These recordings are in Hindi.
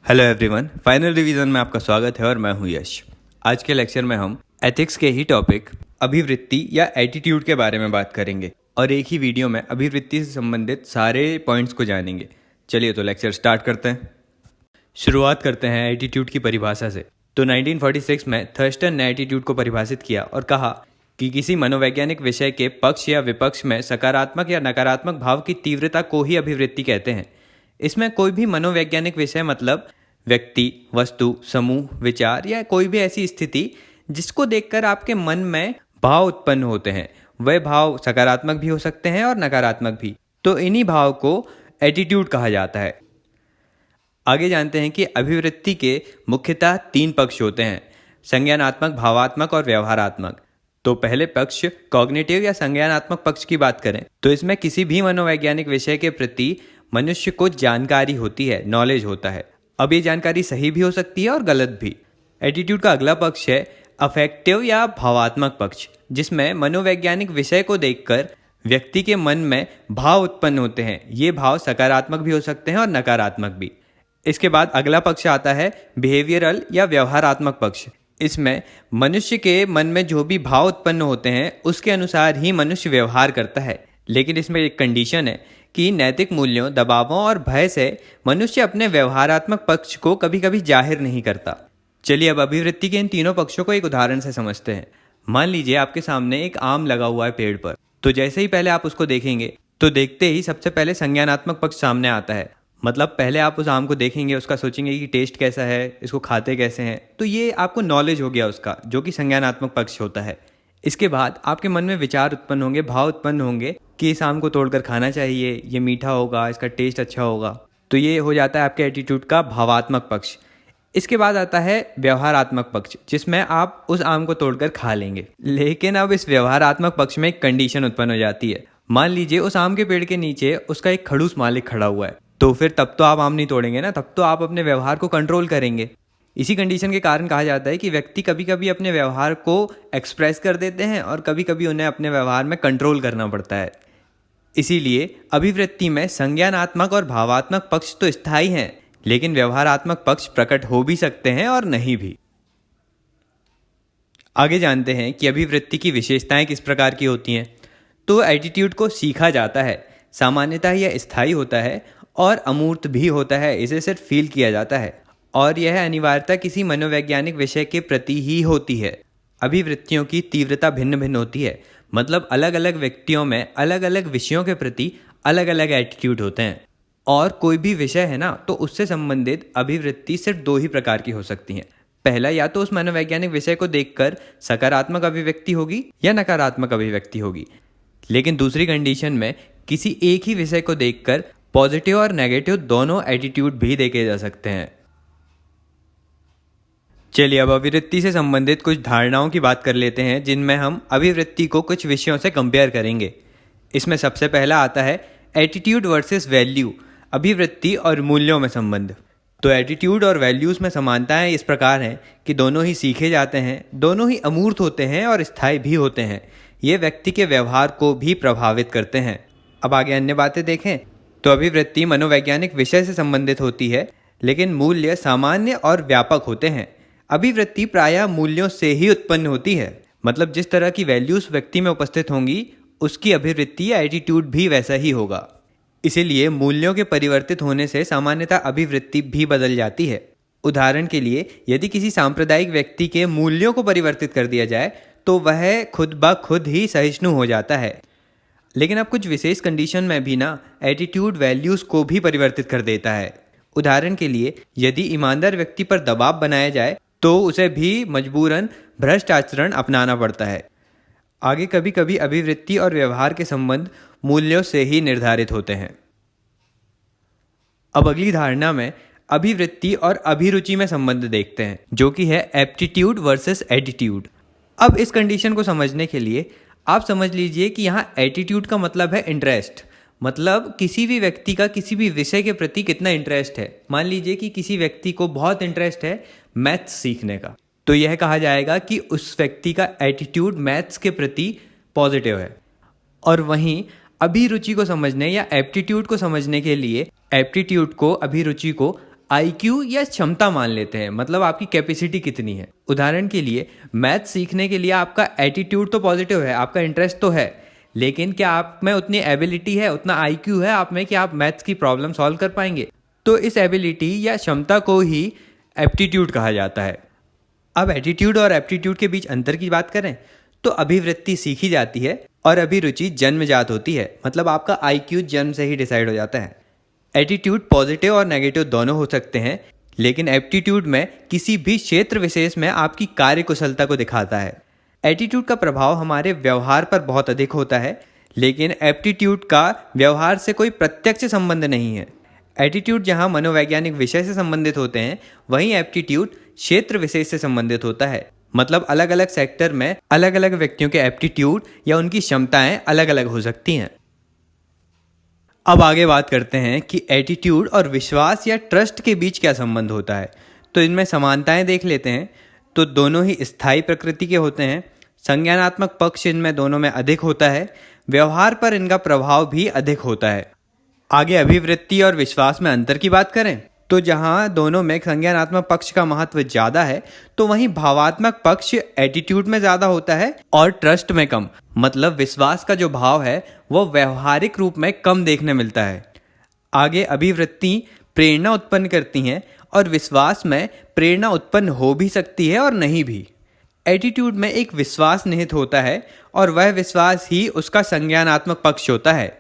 हेलो एवरीवन, फाइनल रिवीजन में आपका स्वागत है और मैं हूं यश। आज के लेक्चर में हम एथिक्स के ही टॉपिक अभिवृत्ति या एटीट्यूड के बारे में बात करेंगे और एक ही वीडियो में अभिवृत्ति से संबंधित सारे पॉइंट्स को जानेंगे। चलिए तो लेक्चर स्टार्ट करते हैं। शुरुआत करते हैं एटीट्यूड की परिभाषा से। तो 1946 में थर्स्टन ने एटीट्यूड को परिभाषित किया और कहा कि किसी मनोवैज्ञानिक विषय के पक्ष या विपक्ष में सकारात्मक या नकारात्मक भाव की तीव्रता को ही अभिवृत्ति कहते हैं। इसमें कोई भी मनोवैज्ञानिक विषय मतलब व्यक्ति, वस्तु, समूह, विचार या कोई भी ऐसी स्थिति जिसको देखकर आपके मन में भाव उत्पन्न होते हैं, वह भाव सकारात्मक भी हो सकते हैं और नकारात्मक भी। तो इन्हीं भाव को एटीट्यूड कहा जाता है। आगे जानते हैं कि अभिवृत्ति के मुख्यतः 3 पक्ष होते हैं: संज्ञानात्मक, भावात्मक और व्यवहारात्मक। तो पहले पक्ष कॉग्निटिव या संज्ञानात्मक पक्ष की बात करें तो इसमें किसी भी मनोवैज्ञानिक विषय के प्रति मनुष्य को जानकारी होती है, नॉलेज होता है। अब ये जानकारी सही भी हो सकती है और गलत भी। एटीट्यूड का अगला पक्ष है अफेक्टिव या भावात्मक पक्ष, जिसमें मनोवैज्ञानिक विषय को देखकर व्यक्ति के मन में भाव उत्पन्न होते हैं। ये भाव सकारात्मक भी हो सकते हैं और नकारात्मक भी। इसके बाद अगला पक्ष आता है बिहेवियरल या व्यवहारात्मक पक्ष। इसमें मनुष्य के मन में जो भी भाव उत्पन्न होते हैं उसके अनुसार ही मनुष्य व्यवहार करता है। लेकिन इसमें एक कंडीशन है कि नैतिक मूल्यों, दबावों और भय से मनुष्य अपने व्यवहारात्मक पक्ष को कभी कभी जाहिर नहीं करता। चलिए अब अभिवृत्ति के इन तीनों पक्षों को एक उदाहरण से समझते हैं। मान लीजिए आपके सामने एक आम लगा हुआ है पेड़ पर। तो जैसे ही पहले आप उसको देखेंगे तो देखते ही सबसे पहले संज्ञानात्मक पक्ष सामने आता है। मतलब पहले आप उस आम को देखेंगे, उसका सोचेंगे कि टेस्ट कैसा है, इसको खाते कैसे हैं। तो ये आपको नॉलेज हो गया उसका, जो कि संज्ञानात्मक पक्ष होता है। इसके बाद आपके मन में विचार उत्पन्न होंगे, भाव उत्पन्न होंगे कि इस आम को तोड़कर खाना चाहिए, ये मीठा होगा, इसका टेस्ट अच्छा होगा। तो ये हो जाता है आपके एटीट्यूड का भावात्मक पक्ष। इसके बाद आता है व्यवहारात्मक पक्ष, जिसमें आप उस आम को तोड़कर खा लेंगे। लेकिन अब इस व्यवहारात्मक पक्ष में एक कंडीशन उत्पन्न हो जाती है। मान लीजिए उस आम के पेड़ के नीचे उसका एक खड़ूस मालिक खड़ा हुआ है। तो फिर तब तो आप आम नहीं तोड़ेंगे ना, तब तो आप अपने व्यवहार को कंट्रोल करेंगे। इसी कंडीशन के कारण कहा जाता है कि व्यक्ति कभी कभी अपने व्यवहार को एक्सप्रेस कर देते हैं और कभी कभी उन्हें अपने व्यवहार में कंट्रोल करना पड़ता है। इसीलिए अभिवृत्ति में संज्ञानात्मक और भावात्मक पक्ष तो स्थायी हैं, लेकिन व्यवहारात्मक पक्ष प्रकट हो भी सकते हैं और नहीं भी। आगे जानते हैं कि अभिवृत्ति की विशेषताएं किस प्रकार की होती हैं। तो एटीट्यूड को सीखा जाता है। सामान्यतः यह स्थायी होता है और अमूर्त भी होता है। इसे सिर्फ फील किया जाता है और यह अनिवार्यता किसी मनोवैज्ञानिक विषय के प्रति ही होती है। अभिवृत्तियों की तीव्रता भिन्न भिन्न होती है। मतलब अलग अलग व्यक्तियों में अलग अलग विषयों के प्रति अलग अलग एटीट्यूड होते हैं। और कोई भी विषय है ना, तो उससे संबंधित अभिवृत्ति सिर्फ 2 ही प्रकार की हो सकती हैं। पहला, या तो उस मनोवैज्ञानिक विषय को देखकर सकारात्मक अभिव्यक्ति होगी या नकारात्मक अभिव्यक्ति होगी। लेकिन दूसरी कंडीशन में किसी एक ही विषय को देखकर पॉजिटिव और नेगेटिव दोनों एटीट्यूड भी देखे जा सकते हैं। चलिए अब अभिवृत्ति से संबंधित कुछ धारणाओं की बात कर लेते हैं, जिनमें हम अभिवृत्ति को कुछ विषयों से कंपेयर करेंगे। इसमें सबसे पहला आता है एटीट्यूड वर्सेस वैल्यू, अभिवृत्ति और मूल्यों में संबंध। तो एटीट्यूड और वैल्यूज़ में समानताएं इस प्रकार हैं कि दोनों ही सीखे जाते हैं, दोनों ही अमूर्त होते हैं और स्थायी भी होते हैं। ये व्यक्ति के व्यवहार को भी प्रभावित करते हैं। अब आगे अन्य बातें देखें तो अभिवृत्ति मनोवैज्ञानिक विषय से संबंधित होती है, लेकिन मूल्य सामान्य और व्यापक होते हैं। अभिवृत्ति प्रायः मूल्यों से ही उत्पन्न होती है। मतलब जिस तरह की वैल्यूज व्यक्ति में उपस्थित होंगी, उसकी अभिवृत्ति या एटीट्यूड भी वैसा ही होगा। इसीलिए मूल्यों के परिवर्तित होने से सामान्यतः अभिवृत्ति भी बदल जाती है। उदाहरण के लिए, यदि किसी सांप्रदायिक व्यक्ति के मूल्यों को परिवर्तित कर दिया जाए तो वह खुद ब खुद ही सहिष्णु हो जाता है। लेकिन अब कुछ विशेष कंडीशन में भी ना एटीट्यूड वैल्यूज को भी परिवर्तित कर देता है। उदाहरण के लिए, यदि ईमानदार व्यक्ति पर दबाव बनाया जाए तो उसे भी मजबूरन भ्रष्ट आचरण अपनाना पड़ता है। आगे कभी कभी अभिवृत्ति और व्यवहार के संबंध मूल्यों से ही निर्धारित होते हैं। अब अगली धारणा में अभिवृत्ति और अभिरुचि में संबंध देखते हैं, जो कि है एप्टीट्यूड वर्सेस एटीट्यूड। अब इस कंडीशन को समझने के लिए आप समझ लीजिए कि यहाँ एटीट्यूड का मतलब है इंटरेस्ट। मतलब किसी भी व्यक्ति का किसी भी विषय के प्रति कितना इंटरेस्ट है। मान लीजिए कि किसी व्यक्ति को बहुत इंटरेस्ट है मैथ्स सीखने का, तो यह कहा जाएगा कि उस व्यक्ति का एटीट्यूड मैथ्स के प्रति पॉजिटिव है। और वहीं अभिरुचि को समझने या एप्टीट्यूड को समझने के लिए एप्टीट्यूड को, अभिरुचि को आईक्यू या क्षमता मान लेते हैं, मतलब आपकी कैपेसिटी कितनी है। उदाहरण के लिए मैथ सीखने के लिए आपका एटीट्यूड तो पॉजिटिव है, आपका इंटरेस्ट तो है, लेकिन क्या आप में उतनी एबिलिटी है, उतना आईक्यू है आप में कि आप मैथ्स की प्रॉब्लम सॉल्व कर पाएंगे? तो इस एबिलिटी या क्षमता को ही एप्टीट्यूड कहा जाता है। अब एटीट्यूड और एप्टीट्यूड के बीच अंतर की बात करें तो अभिवृत्ति सीखी जाती है और अभिरुचि जन्मजात होती है, मतलब आपका आईक्यू जन्म से ही डिसाइड हो जाता है। एटीट्यूड पॉजिटिव और नेगेटिव दोनों हो सकते हैं, लेकिन एप्टीट्यूड में किसी भी क्षेत्र विशेष में आपकी कार्यकुशलता को दिखाता है। एटीट्यूड का प्रभाव हमारे व्यवहार पर बहुत अधिक होता है, लेकिन एप्टीट्यूड का व्यवहार से कोई प्रत्यक्ष संबंध नहीं है। एटीट्यूड जहां मनोवैज्ञानिक विषय से संबंधित होते हैं, वहीं एप्टीट्यूड क्षेत्र विशेष से संबंधित होता है, मतलब अलग अलग सेक्टर में अलग अलग व्यक्तियों के एप्टीट्यूड या उनकी क्षमताएं अलग अलग हो सकती हैं। अब आगे बात करते हैं कि एटीट्यूड और विश्वास या ट्रस्ट के बीच क्या संबंध होता है। तो इनमें समानताएं देख लेते हैं। तो दोनों ही स्थायी प्रकृति के होते हैं। संज्ञानात्मक पक्ष इनमें दोनों में अधिक होता है। व्यवहार पर इनका प्रभाव भी अधिक होता है। आगे अभिवृत्ति और विश्वास में अंतर की बात करें तो जहां दोनों में संज्ञानात्मक पक्ष का महत्व ज़्यादा है, तो वहीं भावात्मक पक्ष एटीट्यूड में ज़्यादा होता है और ट्रस्ट में कम, मतलब विश्वास का जो भाव है वो व्यवहारिक रूप में कम देखने मिलता है। आगे अभिवृत्ति प्रेरणा उत्पन्न करती हैं और विश्वास में प्रेरणा उत्पन्न हो भी सकती है और नहीं भी। एटीट्यूड में एक विश्वास निहित होता है और वह विश्वास ही उसका संज्ञानात्मक पक्ष होता है।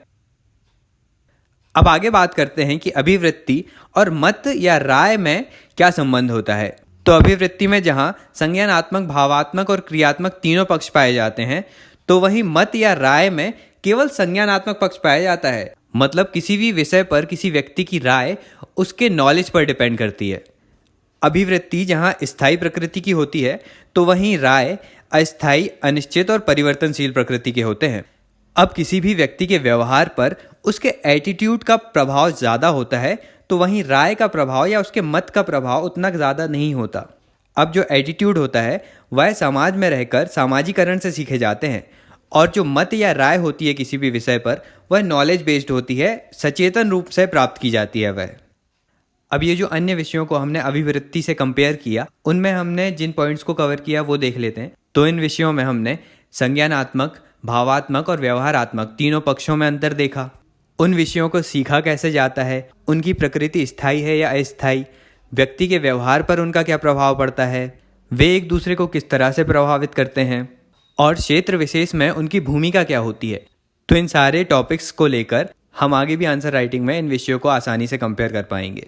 अब आगे बात करते हैं कि अभिवृत्ति और मत या राय में क्या संबंध होता है। तो अभिवृत्ति में जहां संज्ञानात्मक, भावात्मक और क्रियात्मक तीनों पक्ष पाए जाते हैं, तो वहीं मत या राय में केवल संज्ञानात्मक पक्ष पाया जाता है, मतलब किसी भी विषय पर किसी व्यक्ति की राय उसके नॉलेज पर डिपेंड करती है। अभिवृत्ति जहां स्थायी प्रकृति की होती है, तो वहीं राय अस्थायी, अनिश्चित और परिवर्तनशील प्रकृति के होते हैं। अब किसी भी व्यक्ति के व्यवहार पर उसके एटीट्यूड का प्रभाव ज़्यादा होता है, तो वहीं राय का प्रभाव या उसके मत का प्रभाव उतना ज़्यादा नहीं होता। अब जो एटीट्यूड होता है वह समाज में रहकर सामाजिकरण से सीखे जाते हैं, और जो मत या राय होती है किसी भी विषय पर वह नॉलेज बेस्ड होती है, सचेतन रूप से प्राप्त की जाती है वह। अब ये जो अन्य विषयों को हमने अभिवृत्ति से कंपेयर किया, उनमें हमने जिन पॉइंट्स को कवर किया वो देख लेते हैं। तो इन विषयों में हमने संज्ञानात्मक, भावात्मक और व्यवहारात्मक तीनों पक्षों में अंतर देखा। उन विषयों को सीखा कैसे जाता है, उनकी प्रकृति स्थायी है या अस्थायी, व्यक्ति के व्यवहार पर उनका क्या प्रभाव पड़ता है, वे एक दूसरे को किस तरह से प्रभावित करते हैं, और क्षेत्र विशेष में उनकी भूमिका क्या होती है। तो इन सारे टॉपिक्स को लेकर हम आगे भी आंसर राइटिंग में इन विषयों को आसानी से कंपेयर कर पाएंगे।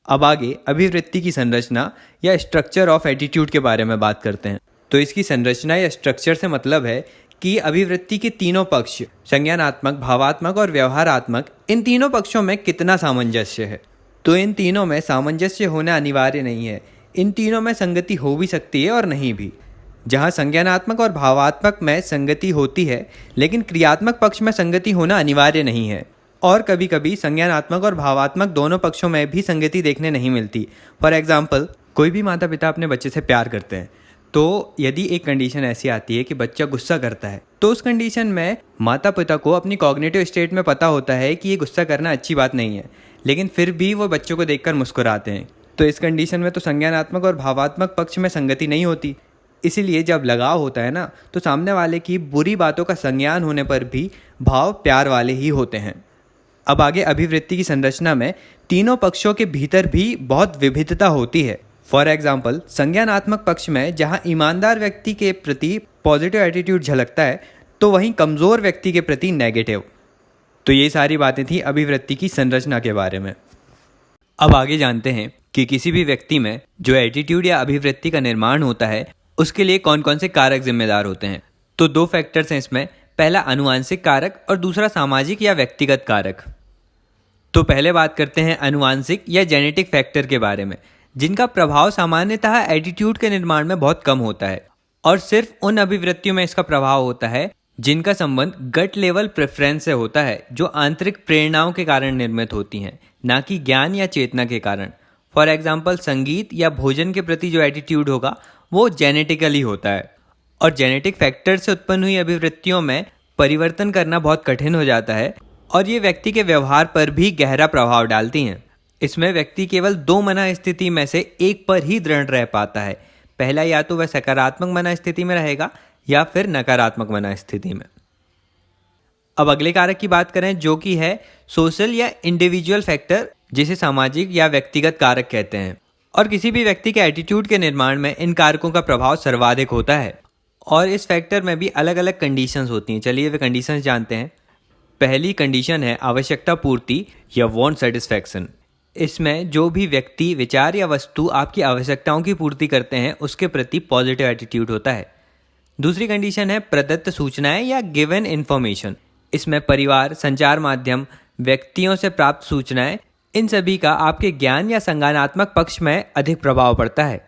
अब आगे अभिवृत्ति की संरचना या स्ट्रक्चर ऑफ एटीट्यूड के बारे में बात करते हैं। तो इसकी संरचना या स्ट्रक्चर से मतलब है कि अभिवृत्ति के तीनों पक्ष, संज्ञानात्मक, भावात्मक और व्यवहारात्मक, इन तीनों पक्षों में कितना सामंजस्य है। तो इन तीनों में सामंजस्य होना अनिवार्य नहीं है, इन तीनों में संगति हो भी सकती है और नहीं भी। जहाँ संज्ञानात्मक और भावात्मक में संगति होती है, लेकिन क्रियात्मक पक्ष में संगति होना अनिवार्य नहीं है, और कभी कभी संज्ञानात्मक और भावात्मक दोनों पक्षों में भी संगति देखने नहीं मिलती। फॉर एग्जाम्पल, कोई भी माता पिता अपने बच्चे से प्यार करते हैं, तो यदि एक कंडीशन ऐसी आती है कि बच्चा गुस्सा करता है, तो उस कंडीशन में माता पिता को अपनी कॉग्निटिव स्टेट में पता होता है कि ये गुस्सा करना अच्छी बात नहीं है, लेकिन फिर भी वो बच्चों को देखकर मुस्कुराते हैं। तो इस कंडीशन में तो संज्ञानात्मक और भावात्मक पक्ष में संगति नहीं होती। इसीलिए जब लगाव होता है ना, तो सामने वाले की बुरी बातों का संज्ञान होने पर भी भाव प्यार वाले ही होते हैं। अब आगे अभिवृत्ति की संरचना में तीनों पक्षों के भीतर भी बहुत विविधता होती है। फॉर एग्जाम्पल, संज्ञानात्मक पक्ष में जहां ईमानदार व्यक्ति के प्रति पॉजिटिव एटीट्यूड झलकता है, तो वहीं कमज़ोर व्यक्ति के प्रति नेगेटिव। तो ये सारी बातें थी अभिवृत्ति की संरचना के बारे में। अब आगे जानते हैं कि किसी भी व्यक्ति में जो एटीट्यूड या अभिवृत्ति का निर्माण होता है, उसके लिए कौन कौन से कारक जिम्मेदार होते हैं। तो दो फैक्टर्स हैं इसमें, पहला अनुवांशिक कारक और दूसरा सामाजिक या व्यक्तिगत कारक। तो पहले बात करते हैं अनुवांशिक या जेनेटिक फैक्टर के बारे में, जिनका प्रभाव सामान्यतः एटीट्यूड के निर्माण में बहुत कम होता है, और सिर्फ उन अभिवृत्तियों में इसका प्रभाव होता है जिनका संबंध गट लेवल प्रेफरेंस से होता है, जो आंतरिक प्रेरणाओं के कारण निर्मित होती हैं, ना कि ज्ञान या चेतना के कारण। फॉर एग्जाम्पल, संगीत या भोजन के प्रति जो एटीट्यूड होगा वो जेनेटिकली होता है, और जेनेटिक फैक्टर से उत्पन्न हुई अभिवृत्तियों में परिवर्तन करना बहुत कठिन हो जाता है, और ये व्यक्ति के व्यवहार पर भी गहरा प्रभाव डालती हैं। इसमें व्यक्ति केवल दो मना स्थिति में से एक पर ही दृढ़ रह पाता है। पहला, या तो वह सकारात्मक मना स्थिति में रहेगा या फिर नकारात्मक मना स्थिति में। अब अगले कारक की बात करें, जो कि है सोशल या इंडिविजुअल फैक्टर, जिसे सामाजिक या व्यक्तिगत कारक कहते हैं। और किसी भी व्यक्ति के एटीट्यूड के निर्माण में इन कारकों का प्रभाव सर्वाधिक होता है। और इस फैक्टर में भी अलग अलग कंडीशंस होती हैं। चलिए वे कंडीशंस जानते हैं। पहली कंडीशन है आवश्यकता पूर्ति या वांट सेटिस्फैक्शन। इसमें जो भी व्यक्ति, विचार या वस्तु आपकी आवश्यकताओं की पूर्ति करते हैं उसके प्रति पॉजिटिव एटीट्यूड होता है। दूसरी कंडीशन है प्रदत्त सूचनाएं या गिवन इन्फॉर्मेशन। इसमें परिवार, संचार माध्यम, व्यक्तियों से प्राप्त सूचनाएं, इन सभी का आपके ज्ञान या संज्ञानात्मक पक्ष में अधिक प्रभाव पड़ता है।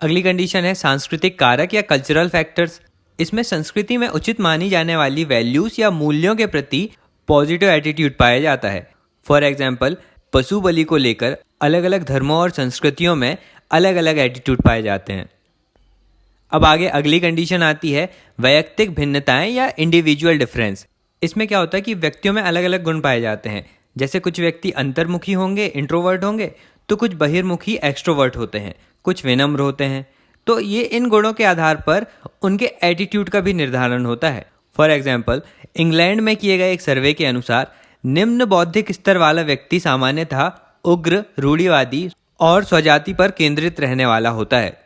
अगली कंडीशन है सांस्कृतिक कारक या कल्चरल फैक्टर्स। इसमें संस्कृति में उचित मानी जाने वाली वैल्यूज या मूल्यों के प्रति पॉजिटिव एटीट्यूड पाया जाता है। फॉर एग्जाम्पल, पशु बलि को लेकर अलग अलग धर्मों और संस्कृतियों में अलग अलग एटीट्यूड पाए जाते हैं। अब आगे अगली कंडीशन आती है वैयक्तिक भिन्नताएं या इंडिविजुअल डिफरेंस। इसमें क्या होता है कि व्यक्तियों में अलग अलग गुण पाए जाते हैं। जैसे कुछ व्यक्ति अंतर्मुखी होंगे, इंट्रोवर्ट होंगे, तो कुछ बहिर्मुखी एक्सट्रोवर्ट होते हैं, कुछ विनम्र होते हैं। तो ये इन गुणों के आधार पर उनके एटीट्यूड का भी निर्धारण होता है। फॉर एग्जाम्पल, इंग्लैंड में किए गए एक सर्वे के अनुसार निम्न बौद्धिक स्तर वाला व्यक्ति सामान्यतः उग्र, रूढ़िवादी और स्वजाति पर केंद्रित रहने वाला होता है।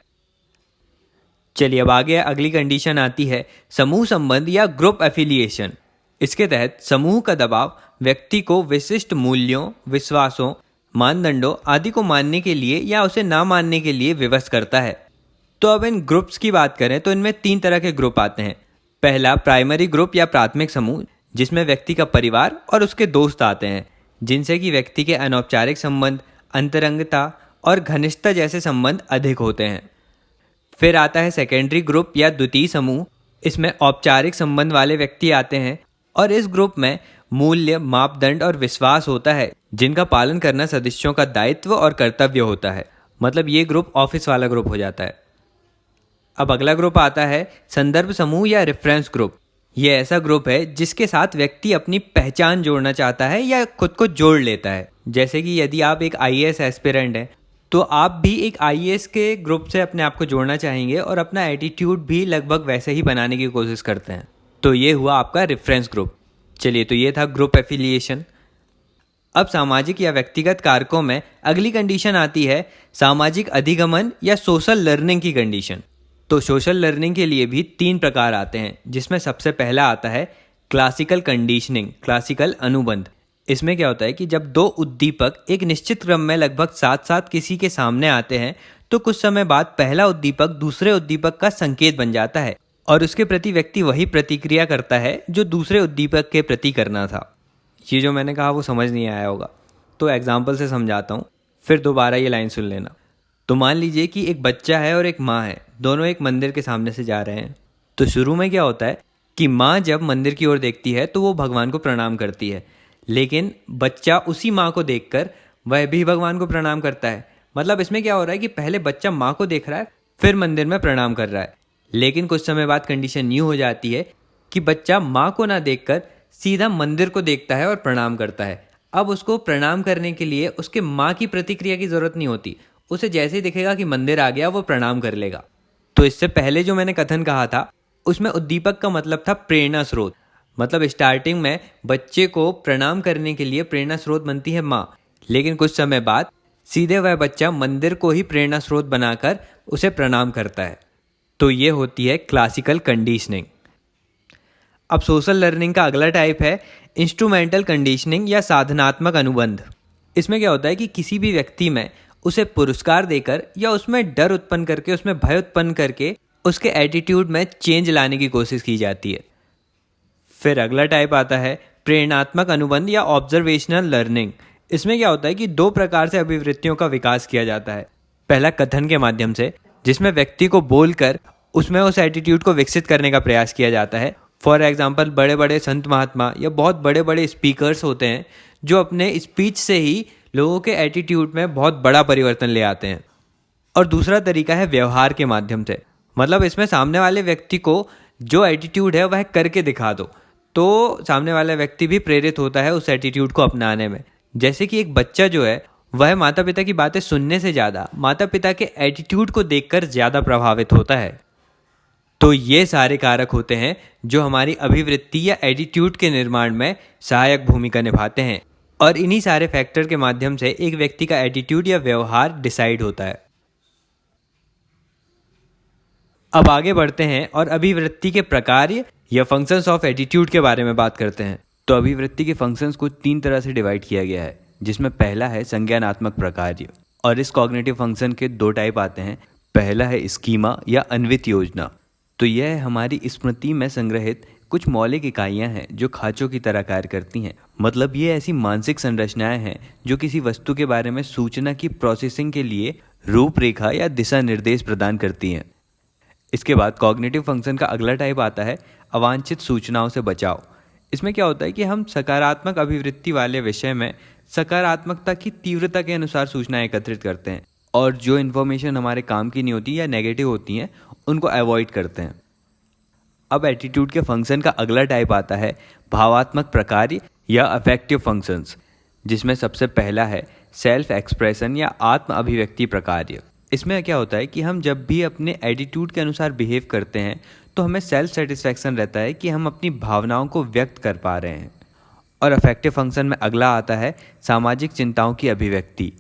चलिए अब आगे अगली कंडीशन आती है समूह संबंध या ग्रुप एफिलिएशन। इसके तहत समूह का दबाव व्यक्ति को विशिष्ट मूल्यों, विश्वासों, मानदंडों आदि को मानने के लिए या उसे ना मानने के लिए विवश करता है। तो अब इन ग्रुप्स की बात करें तो इनमें 3 तरह के ग्रुप आते हैं। पहला, प्राइमरी ग्रुप या प्राथमिक समूह, जिसमें व्यक्ति का परिवार और उसके दोस्त आते हैं, जिनसे कि व्यक्ति के अनौपचारिक संबंध, अंतरंगता और घनिष्ठता जैसे संबंध अधिक होते हैं। फिर आता है सेकेंडरी ग्रुप या द्वितीय समूह। इसमें औपचारिक संबंध वाले व्यक्ति आते हैं और इस ग्रुप में मूल्य, मापदंड और विश्वास होता है, जिनका पालन करना सदस्यों का दायित्व और कर्तव्य होता है। मतलब ये ग्रुप ऑफिस वाला ग्रुप हो जाता है। अब अगला ग्रुप आता है संदर्भ समूह या रेफरेंस ग्रुप। ये ऐसा ग्रुप है जिसके साथ व्यक्ति अपनी पहचान जोड़ना चाहता है या खुद को जोड़ लेता है। जैसे कि यदि आप एक आईएएस एस्पिरेंट हैं तो आप भी एक आईएएस के ग्रुप से अपने आप को जोड़ना चाहेंगे और अपना एटीट्यूड भी लगभग वैसे ही बनाने की कोशिश करते हैं। तो ये हुआ आपका रेफरेंस ग्रुप। चलिए, तो ये था ग्रुप एफिलिएशन। अब सामाजिक या व्यक्तिगत कारकों में अगली कंडीशन आती है सामाजिक अधिगमन या सोशल लर्निंग की कंडीशन। तो सोशल लर्निंग के लिए भी 3 प्रकार आते हैं, जिसमें सबसे पहला आता है क्लासिकल कंडीशनिंग, क्लासिकल अनुबंध। इसमें क्या होता है कि जब 2 उद्दीपक एक निश्चित क्रम में लगभग साथ साथ किसी के सामने आते हैं तो कुछ समय बाद पहला उद्दीपक दूसरे उद्दीपक का संकेत बन जाता है और उसके प्रति व्यक्ति वही प्रतिक्रिया करता है जो दूसरे उद्दीपक के प्रति करना था। ये जो मैंने कहा वो समझ नहीं आया होगा, तो एग्जाम्पल से समझाता हूँ, फिर दोबारा ये लाइन सुन लेना। तो मान लीजिए कि एक बच्चा है और एक माँ है, दोनों एक मंदिर के सामने से जा रहे हैं। तो शुरू में क्या होता है कि माँ जब मंदिर की ओर देखती है तो वो भगवान को प्रणाम करती है, लेकिन बच्चा उसी माँ को देखकर वह भी भगवान को प्रणाम करता है। मतलब इसमें क्या हो रहा है कि पहले बच्चा माँ को देख रहा है, फिर मंदिर में प्रणाम कर रहा है। लेकिन कुछ समय बाद कंडीशन न्यू हो जाती है कि बच्चा माँ को ना देखकर सीधा मंदिर को देखता है और प्रणाम करता है। अब उसको प्रणाम करने के लिए उसके माँ की प्रतिक्रिया की जरूरत नहीं होती, उसे जैसे ही दिखेगा कि मंदिर आ गया वो प्रणाम कर लेगा। तो इससे पहले जो मैंने कथन कहा था उसमें उद्दीपक का मतलब था प्रेरणा स्रोत। मतलब स्टार्टिंग में बच्चे को प्रणाम करने के लिए प्रेरणा स्रोत बनती है माँ, लेकिन कुछ समय बाद सीधे वह बच्चा मंदिर को ही प्रेरणा स्रोत बनाकर उसे प्रणाम करता है। तो ये होती है क्लासिकल कंडीशनिंग। अब सोशल लर्निंग का अगला टाइप है इंस्ट्रूमेंटल कंडीशनिंग या साधनात्मक अनुबंध। इसमें क्या होता है कि किसी भी व्यक्ति में उसे पुरस्कार देकर या उसमें डर उत्पन्न करके, उसमें भय उत्पन्न करके उसके एटीट्यूड में चेंज लाने की कोशिश की जाती है। फिर अगला टाइप आता है प्रेरणात्मक अनुबंध या ऑब्जर्वेशनल लर्निंग। इसमें क्या होता है कि 2 प्रकार से अभिवृत्तियों का विकास किया जाता है। पहला कथन के माध्यम से, जिसमें व्यक्ति को बोलकर उसमें उस एटीट्यूड को विकसित करने का प्रयास किया जाता है। फॉर एग्जाम्पल, बड़े बड़े संत महात्मा या बहुत बड़े बड़े स्पीकर्स होते हैं जो अपने स्पीच से ही लोगों के एटीट्यूड में बहुत बड़ा परिवर्तन ले आते हैं। और दूसरा तरीका है व्यवहार के माध्यम से। मतलब इसमें सामने वाले व्यक्ति को जो एटीट्यूड है वह करके दिखा दो। तो सामने वाला व्यक्ति भी प्रेरित होता है उस एटीट्यूड को अपनाने में। जैसे कि एक बच्चा जो है वह माता पिता की बातें सुनने से ज़्यादा माता पिता के एटीट्यूड को देखकर ज़्यादा प्रभावित होता है। तो ये सारे कारक होते हैं जो हमारी अभिवृत्ति या एटीट्यूड के निर्माण में सहायक भूमिका निभाते हैं, और इन्हीं सारे फैक्टर के माध्यम से एक व्यक्ति का एटीट्यूड या व्यवहार डिसाइड होता है। अब आगे बढ़ते हैं और अभिवृत्ति के प्रकार या फंक्शंस ऑफ एटीट्यूड के बारे में बात करते हैं। तो अभिवृत्ति के फंक्शंस को 3 तरह से डिवाइड किया गया है, जिसमें पहला है संज्ञानात्मक प्रकार, और इस कॉग्निटिव फंक्शन के 2 टाइप आते हैं। पहला है स्कीमा या अन्वित योजना। तो यह हमारी स्मृति में संग्रहित कुछ मौलिक इकाइयां हैं जो खांचों की तरह कार्य करती हैं। मतलब ये ऐसी मानसिक संरचनाएं हैं जो किसी वस्तु के बारे में सूचना की प्रोसेसिंग के लिए रूपरेखा या दिशा निर्देश प्रदान करती हैं। इसके बाद कॉग्निटिव फंक्शन का अगला टाइप आता है अवांछित सूचनाओं से बचाव। इसमें क्या होता है कि हम सकारात्मक अभिवृत्ति वाले विषय में सकारात्मकता की तीव्रता के अनुसार सूचनाएं एकत्रित करते हैं, और जो इन्फॉर्मेशन हमारे काम की नहीं होती या नेगेटिव होती हैं उनको अवॉइड करते हैं। अब एटीट्यूड के फंक्शन का अगला टाइप आता है भावात्मक प्रकार या अफेक्टिव फंक्शंस, जिसमें सबसे पहला है सेल्फ एक्सप्रेशन या आत्म अभिव्यक्ति प्रकार। इसमें क्या होता है कि हम जब भी अपने एटीट्यूड के अनुसार बिहेव करते हैं तो हमें सेल्फ सेटिस्फैक्शन रहता है कि हम अपनी भावनाओं को व्यक्त कर पा रहे हैं। और अफेक्टिव फंक्शन में अगला आता है सामाजिक चिंताओं की अभिव्यक्ति।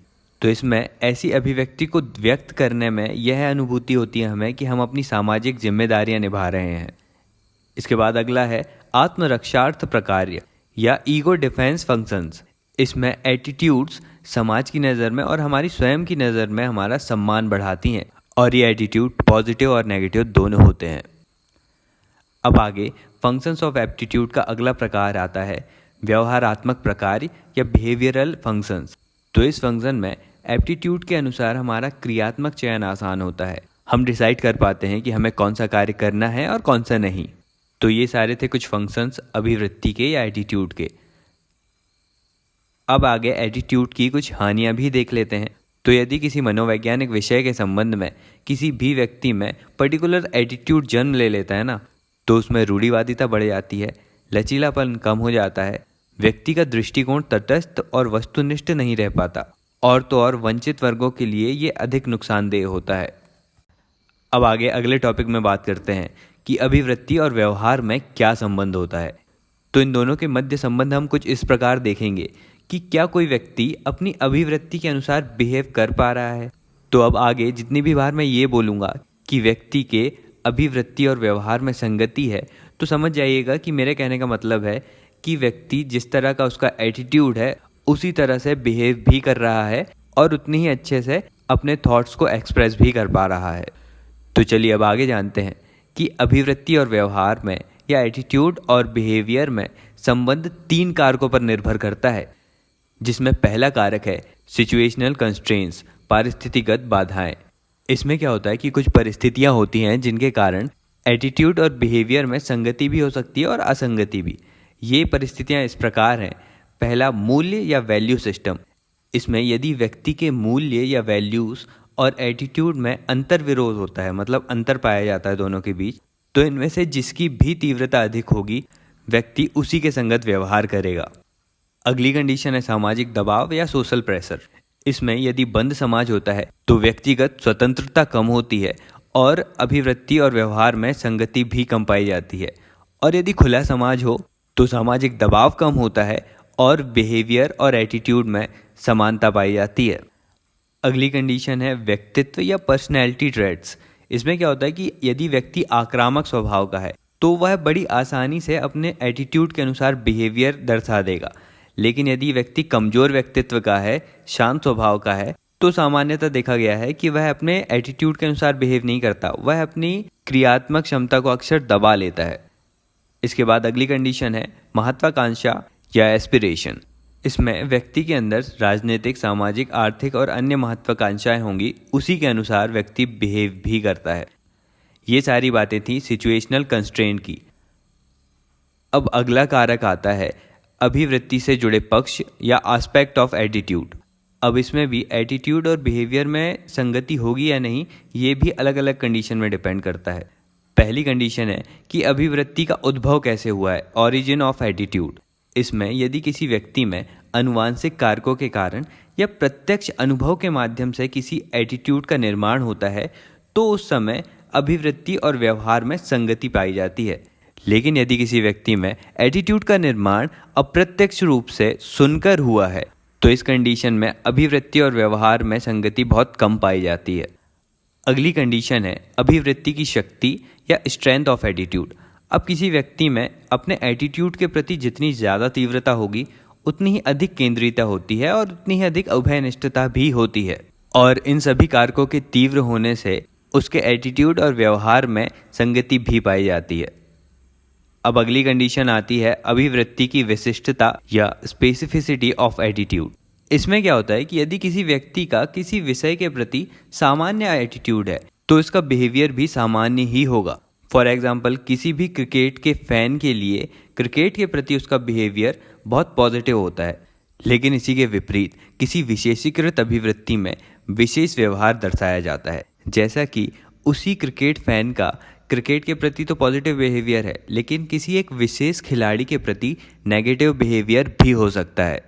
तो इसमें ऐसी अभिव्यक्ति को व्यक्त करने में यह अनुभूति होती है हमें कि हम अपनी सामाजिक जिम्मेदारियां निभा रहे हैं। इसके बाद अगला है आत्मरक्षार्थ प्रकार या ईगो डिफेंस फंक्शंस। इसमें एटीट्यूड्स समाज की नज़र में और हमारी स्वयं की नज़र में हमारा सम्मान बढ़ाती हैं, और ये एटीट्यूड पॉजिटिव और नेगेटिव दोनों होते हैं। अब आगे फंक्शंस ऑफ एप्टीट्यूड का अगला प्रकार आता है व्यवहारात्मक प्रकार या बिहेवियरल फंक्शंस। तो इस फंक्शन में एप्टीट्यूड के अनुसार हमारा क्रियात्मक चयन आसान होता है। हम डिसाइड कर पाते हैं कि हमें कौन सा कार्य करना है और कौन सा नहीं। तो ये सारे थे कुछ फंक्शंस अभिवृत्ति के या एटीट्यूड के। अब आगे एटीट्यूड की कुछ हानियां भी देख लेते हैं। तो यदि किसी मनोवैज्ञानिक विषय के संबंध में किसी भी व्यक्ति में पर्टिकुलर एटीट्यूड जन्म ले लेता है ना, तो उसमें रूढ़िवादिता बढ़ जाती है, लचीलापन कम हो जाता है, व्यक्ति का दृष्टिकोण तटस्थ और वस्तुनिष्ठ नहीं रह पाता, और तो और वंचित वर्गों के लिए ये अधिक नुकसानदेह होता है। अब आगे अगले टॉपिक में बात करते हैं कि अभिवृत्ति और व्यवहार में क्या संबंध होता है। तो इन दोनों के मध्य संबंध हम कुछ इस प्रकार देखेंगे कि क्या कोई व्यक्ति अपनी अभिवृत्ति के अनुसार बिहेव कर पा रहा है। तो अब आगे जितनी भी बार मैं ये बोलूँगा कि व्यक्ति के अभिवृत्ति और व्यवहार में संगति है, तो समझ जाइएगा कि मेरे कहने का मतलब है कि व्यक्ति जिस तरह का उसका एटीट्यूड है उसी तरह से बिहेव भी कर रहा है और उतनी ही अच्छे से अपने थॉट्स को एक्सप्रेस भी कर पा रहा है। तो चलिए अब आगे जानते हैं कि अभिवृत्ति और व्यवहार में या एटीट्यूड और बिहेवियर में संबंध 3 कारकों पर निर्भर करता है, जिसमें पहला कारक है सिचुएशनल कंस्ट्रेंट्स, पारिस्थितिगत बाधाएं। इसमें क्या होता है कि कुछ परिस्थितियां होती हैं जिनके कारण एटीट्यूड और बिहेवियर में संगति भी हो सकती है और असंगति भी। ये परिस्थितियां इस प्रकार हैं। पहला, मूल्य या वैल्यू सिस्टम। इसमें यदि व्यक्ति के मूल्य या वैल्यूज़ और एटीट्यूड में अंतर विरोध होता है, मतलब अंतर पाया जाता है दोनों के बीच, तो इनमें से जिसकी भी तीव्रता अधिक होगी व्यक्ति उसी के संगत व्यवहार करेगा। अगली कंडीशन है सामाजिक दबाव या सोशल प्रेशर। इसमें यदि बंद समाज होता है तो व्यक्तिगत स्वतंत्रता कम होती है और अभिवृत्ति और व्यवहार में संगति भी कम पाई जाती है। और यदि खुला समाज हो तो सामाजिक दबाव कम होता है और बिहेवियर और एटीट्यूड में समानता पाई जाती है। अगली कंडीशन है व्यक्तित्व या पर्सनैलिटी ट्रेट्स। इसमें क्या होता है कि यदि व्यक्ति आक्रामक स्वभाव का है तो वह बड़ी आसानी से अपने एटीट्यूड के अनुसार बिहेवियर दर्शा देगा, लेकिन यदि व्यक्ति कमज़ोर व्यक्तित्व का है, शांत स्वभाव का है, तो सामान्यतः देखा गया है कि वह अपने एटीट्यूड के अनुसार बिहेव नहीं करता, वह अपनी क्रियात्मक क्षमता को अक्सर दबा लेता है। इसके बाद अगली कंडीशन है महत्वाकांक्षा या एस्पिरेशन। इसमें व्यक्ति के अंदर राजनीतिक, सामाजिक, आर्थिक और अन्य महत्वाकांक्षाएं होंगी, उसी के अनुसार व्यक्ति बिहेव भी करता है। ये सारी बातें थी सिचुएशनल कंस्ट्रेंट की। अब अगला कारक आता है अभिवृत्ति से जुड़े पक्ष या एस्पेक्ट ऑफ एटीट्यूड। अब इसमें भी एटीट्यूड और बिहेवियर में संगति होगी या नहीं, ये भी अलग अलग कंडीशन में डिपेंड करता है। पहली कंडीशन है कि अभिवृत्ति का उद्भव कैसे हुआ है, ऑरिजिन ऑफ एटीट्यूड। इसमें यदि किसी व्यक्ति में आनुवांशिक कारकों के कारण या प्रत्यक्ष अनुभव के माध्यम से किसी एटीट्यूड का निर्माण होता है तो उस समय अभिवृत्ति और व्यवहार में संगति पाई जाती है। लेकिन यदि किसी व्यक्ति में एटीट्यूड का निर्माण अप्रत्यक्ष रूप से सुनकर हुआ है तो इस कंडीशन में अभिवृत्ति और व्यवहार में संगति बहुत कम पाई जाती है। अगली कंडीशन है अभिवृत्ति की शक्ति या स्ट्रेंथ ऑफ एटीट्यूड। अब किसी व्यक्ति में अपने एटीट्यूड के प्रति जितनी ज़्यादा तीव्रता होगी उतनी ही अधिक केंद्रीयता होती है और उतनी ही अधिक अभयनिष्ठता भी होती है, और इन सभी कारकों के तीव्र होने से उसके एटीट्यूड और व्यवहार में संगति भी पाई जाती है। अब अगली कंडीशन आती है अभिवृत्ति की विशिष्टता या स्पेसिफिसिटी ऑफ एटीट्यूड। इसमें क्या होता है कि यदि किसी व्यक्ति का किसी विषय के प्रति सामान्य एटीट्यूड है तो इसका बिहेवियर भी सामान्य ही होगा। फॉर एग्जाम्पल, किसी भी क्रिकेट के फैन के लिए क्रिकेट के प्रति उसका बिहेवियर बहुत पॉजिटिव होता है, लेकिन इसी के विपरीत किसी विशेषीकृत अभिवृत्ति में विशेष व्यवहार दर्शाया जाता है। जैसा कि उसी क्रिकेट फैन का क्रिकेट के प्रति तो पॉजिटिव बिहेवियर है, लेकिन किसी एक विशेष खिलाड़ी के प्रति नेगेटिव बिहेवियर भी हो सकता है।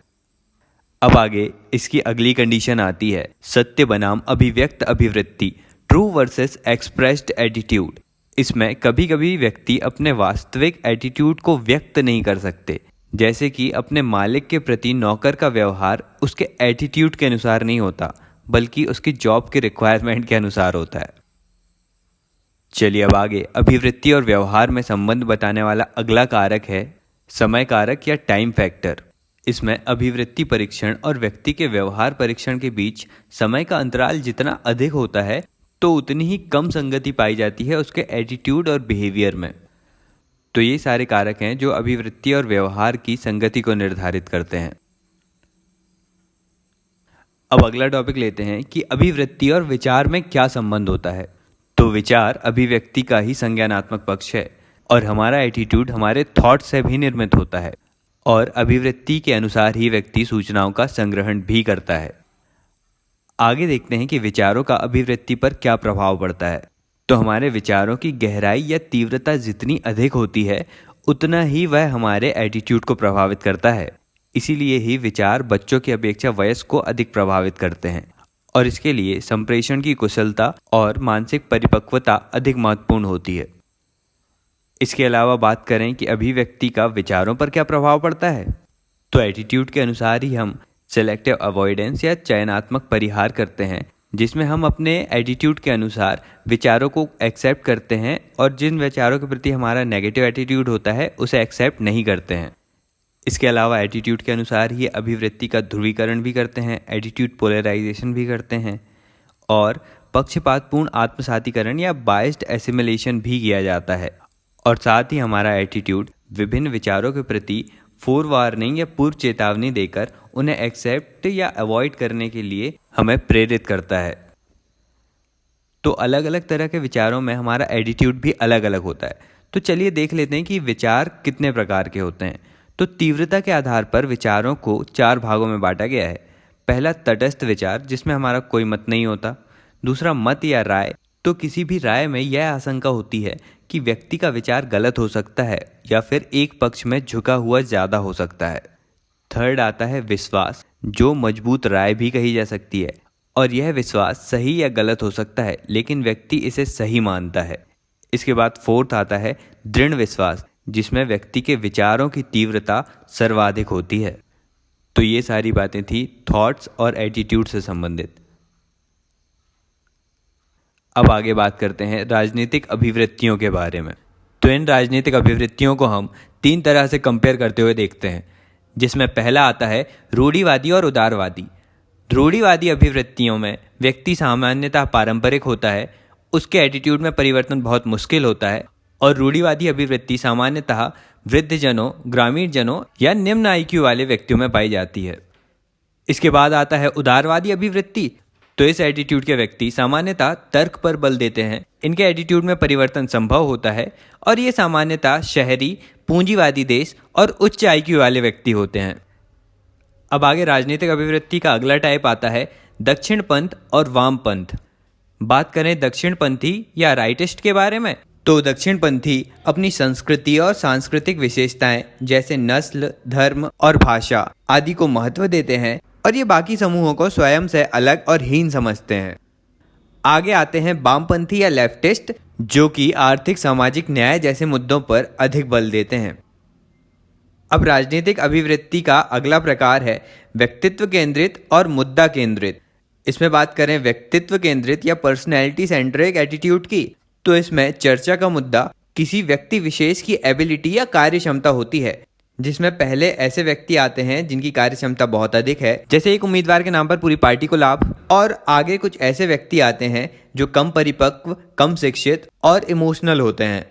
अब आगे इसकी अगली कंडीशन आती है सत्य बनाम अभिव्यक्त अभिवृत्ति, ट्रू वर्सेस एक्सप्रेस्ड एटीट्यूड। इसमें कभी कभी व्यक्ति अपने वास्तविक एटीट्यूड को व्यक्त नहीं कर सकते, जैसे कि अपने मालिक के प्रति नौकर का व्यवहार उसके एटीट्यूड के अनुसार नहीं होता बल्कि उसकी जॉब के रिक्वायरमेंट के अनुसार होता है। चलिए अब आगे अभिवृत्ति और व्यवहार में संबंध बताने वाला अगला कारक है समय कारक या टाइम फैक्टर। इसमें अभिवृत्ति परीक्षण और व्यक्ति के व्यवहार परीक्षण के बीच समय का अंतराल जितना अधिक होता है तो उतनी ही कम संगति पाई जाती है उसके एटीट्यूड और बिहेवियर में। तो ये सारे कारक हैं जो अभिवृत्ति और व्यवहार की संगति को निर्धारित करते हैं। अब अगला टॉपिक लेते हैं कि अभिवृत्ति और विचार में क्या संबंध होता है। तो विचार अभिव्यक्ति का ही संज्ञानात्मक पक्ष है और हमारा एटीट्यूड हमारे थॉट से भी निर्मित होता है, और अभिवृत्ति के अनुसार ही व्यक्ति सूचनाओं का संग्रहण भी करता है। आगे देखते हैं कि विचारों का अभिवृत्ति पर क्या प्रभाव पड़ता है। तो हमारे विचारों की गहराई या तीव्रता जितनी अधिक होती है उतना ही वह हमारे एटीट्यूड को प्रभावित करता है। इसीलिए ही विचार बच्चों की अपेक्षा वयस्क को अधिक प्रभावित करते हैं, और इसके लिए संप्रेषण की कुशलता और मानसिक परिपक्वता अधिक महत्वपूर्ण होती है। इसके अलावा बात करें कि अभिव्यक्ति का विचारों पर क्या प्रभाव पड़ता है, तो एटीट्यूड के अनुसार ही हम सेलेक्टिव अवॉइडेंस या चयनात्मक परिहार करते हैं, जिसमें हम अपने एटीट्यूड के अनुसार विचारों को एक्सेप्ट करते हैं और जिन विचारों के प्रति हमारा नेगेटिव एटीट्यूड होता है उसे एक्सेप्ट नहीं करते हैं। इसके अलावा एटीट्यूड के अनुसार ही अभिवृत्ति का ध्रुवीकरण भी करते हैं, एटीट्यूड पोलराइजेशन भी करते हैं, और पक्षपातपूर्ण आत्मसातीकरण या बायस्ड एसिमिलेशन भी किया जाता है। और साथ ही हमारा एटीट्यूड विभिन्न विचारों के प्रति फोर वार्निंग या पूर्व चेतावनी देकर उन्हें एक्सेप्ट या अवॉइड करने के लिए हमें प्रेरित करता है। तो अलग अलग तरह के विचारों में हमारा एटीट्यूड भी अलग अलग होता है। तो चलिए देख लेते हैं कि विचार कितने प्रकार के होते हैं। तो तीव्रता के आधार पर विचारों को 4 भागों में बांटा गया है। पहला तटस्थ विचार, जिसमें हमारा कोई मत नहीं होता। दूसरा मत या राय, तो किसी भी राय में यह आशंका होती है कि व्यक्ति का विचार गलत हो सकता है या फिर एक पक्ष में झुका हुआ ज़्यादा हो सकता है। थर्ड आता है विश्वास, जो मजबूत राय भी कही जा सकती है, और यह विश्वास सही या गलत हो सकता है लेकिन व्यक्ति इसे सही मानता है। इसके बाद फोर्थ आता है दृढ़ विश्वास, जिसमें व्यक्ति के विचारों की तीव्रता सर्वाधिक होती है। तो ये सारी बातें थी थॉट्स और एटीट्यूड से संबंधित। अब आगे बात करते हैं राजनीतिक अभिवृत्तियों के बारे में। तो इन राजनीतिक अभिवृत्तियों को हम 3 तरह से कंपेयर करते हुए देखते हैं, जिसमें पहला आता है रूढ़िवादी और उदारवादी। रूढ़िवादी अभिवृत्तियों में व्यक्ति सामान्यतः पारंपरिक होता है, उसके एटीट्यूड में परिवर्तन बहुत मुश्किल होता है, और रूढ़िवादी अभिवृत्ति सामान्यतः वृद्धजनों, ग्रामीण जनों या निम्न आईक्यू वाले व्यक्तियों में पाई जाती है। इसके बाद आता है उदारवादी अभिवृत्ति। तो इस एटीट्यूड के व्यक्ति सामान्यतः तर्क पर बल देते हैं, इनके एटीट्यूड में परिवर्तन संभव होता है, और ये सामान्यतः शहरी, पूंजीवादी देश और उच्च आईक्यू वाले व्यक्ति होते हैं। अब आगे राजनीतिक अभिवृत्ति का अगला टाइप आता है दक्षिणपंथ और वामपंथ। बात करें दक्षिणपंथी या राइटिस्ट के बारे में, तो दक्षिणपंथी अपनी संस्कृति और सांस्कृतिक विशेषताएं जैसे नस्ल, धर्म और भाषा आदि को महत्व देते हैं और ये बाकी समूहों को स्वयं से अलग और हीन समझते हैं। आगे आते हैं वामपंथी या लेफ्टिस्ट, जो कि आर्थिक सामाजिक न्याय जैसे मुद्दों पर अधिक बल देते हैं। अब राजनीतिक अभिवृत्ति का अगला प्रकार है व्यक्तित्व केंद्रित और मुद्दा केंद्रित। इसमें बात करें व्यक्तित्व केंद्रित या पर्सनैलिटी सेंट्रिक एटीट्यूड की, तो इसमें चर्चा का मुद्दा किसी व्यक्ति विशेष की एबिलिटी या कार्य क्षमता होती है, जिसमें पहले ऐसे व्यक्ति आते हैं जिनकी कार्य क्षमता बहुत अधिक है, जैसे एक उम्मीदवार के नाम पर पूरी पार्टी को लाभ, और आगे कुछ ऐसे व्यक्ति आते हैं जो कम परिपक्व, कम शिक्षित और इमोशनल होते हैं।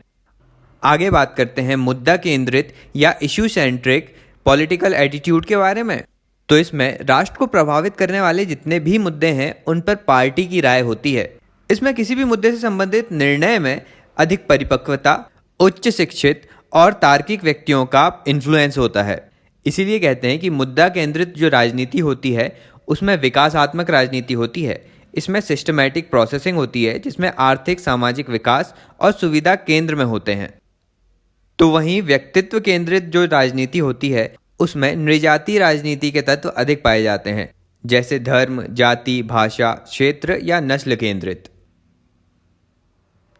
आगे बात करते हैं मुद्दा केंद्रित या इशू सेंट्रिक पॉलिटिकल एटीट्यूड के बारे में। तो इसमें राष्ट्र को प्रभावित करने वाले जितने भी मुद्दे हैं उन पर पार्टी की राय होती है। इसमें किसी भी मुद्दे से संबंधित निर्णय में अधिक परिपक्वता, उच्च शिक्षित और तार्किक व्यक्तियों का इन्फ्लुएंस होता है। इसीलिए कहते हैं कि मुद्दा केंद्रित जो राजनीति होती है उसमें विकासात्मक राजनीति होती है। इसमें सिस्टमैटिक प्रोसेसिंग होती है जिसमें आर्थिक सामाजिक विकास और सुविधा केंद्र में होते हैं। तो वहीं व्यक्तित्व केंद्रित जो राजनीति होती है उसमें नृजातीय राजनीति के तत्व अधिक पाए जाते हैं, जैसे धर्म, जाति, भाषा, क्षेत्र या नस्ल केंद्रित।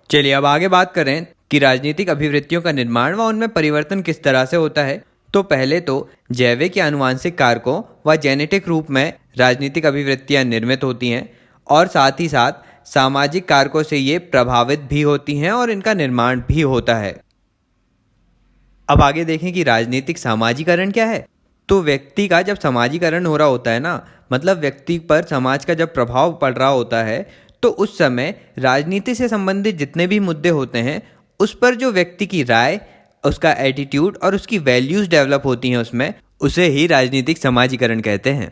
चलिए अब आगे बात करें कि राजनीतिक अभिवृत्तियों का निर्माण व उनमें परिवर्तन किस तरह से होता है। तो पहले तो जैविक या आनुवांशिक कारकों व जेनेटिक रूप में राजनीतिक अभिवृत्तियां निर्मित होती हैं और साथ ही साथ सामाजिक कारकों से ये प्रभावित भी होती हैं और इनका निर्माण भी होता है। अब आगे देखें कि राजनीतिक सामाजिकरण क्या है। तो व्यक्ति का जब सामाजिकरण हो रहा होता है ना, मतलब व्यक्ति पर समाज का जब प्रभाव पड़ रहा होता है, तो उस समय राजनीति से संबंधित जितने भी मुद्दे होते हैं उस पर जो व्यक्ति की राय, उसका एटीट्यूड और उसकी वैल्यूज़ डेवलप होती हैं उसमें, उसे ही राजनीतिक समाजीकरण कहते हैं।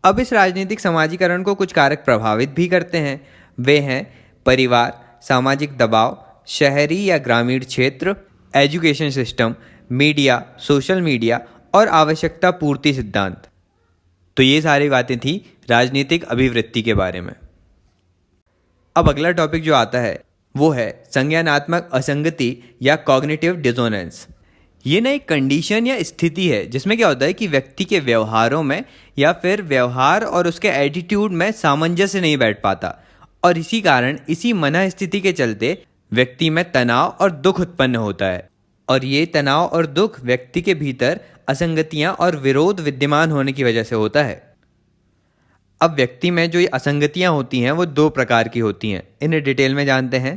अब इस राजनीतिक समाजीकरण को कुछ कारक प्रभावित भी करते हैं। वे हैं परिवार, सामाजिक दबाव, शहरी या ग्रामीण क्षेत्र, education system, media, social media और आवश्यकता पूर्ति सिद्धांत। तो ये सारी बातें थी राजनीतिक अभिवृत्ति के बारे में। अब अगला टॉपिक जो आता है वो है संज्ञानात्मक असंगति या कॉग्निटिव डिसोनेंस। ये ना एक कंडीशन या स्थिति है जिसमें क्या होता है कि व्यक्ति के व्यवहारों में या फिर व्यवहार और उसके एटीट्यूड में सामंजस्य नहीं बैठ पाता, और इसी कारण इसी मना स्थिति के चलते व्यक्ति में तनाव और दुख उत्पन्न होता है, और ये तनाव और दुख व्यक्ति के भीतर असंगतियां और विरोध विद्यमान होने की वजह से होता है। अब व्यक्ति में जो ये असंगतियां होती हैं वो दो प्रकार की होती हैं, इन्हें डिटेल में जानते हैं।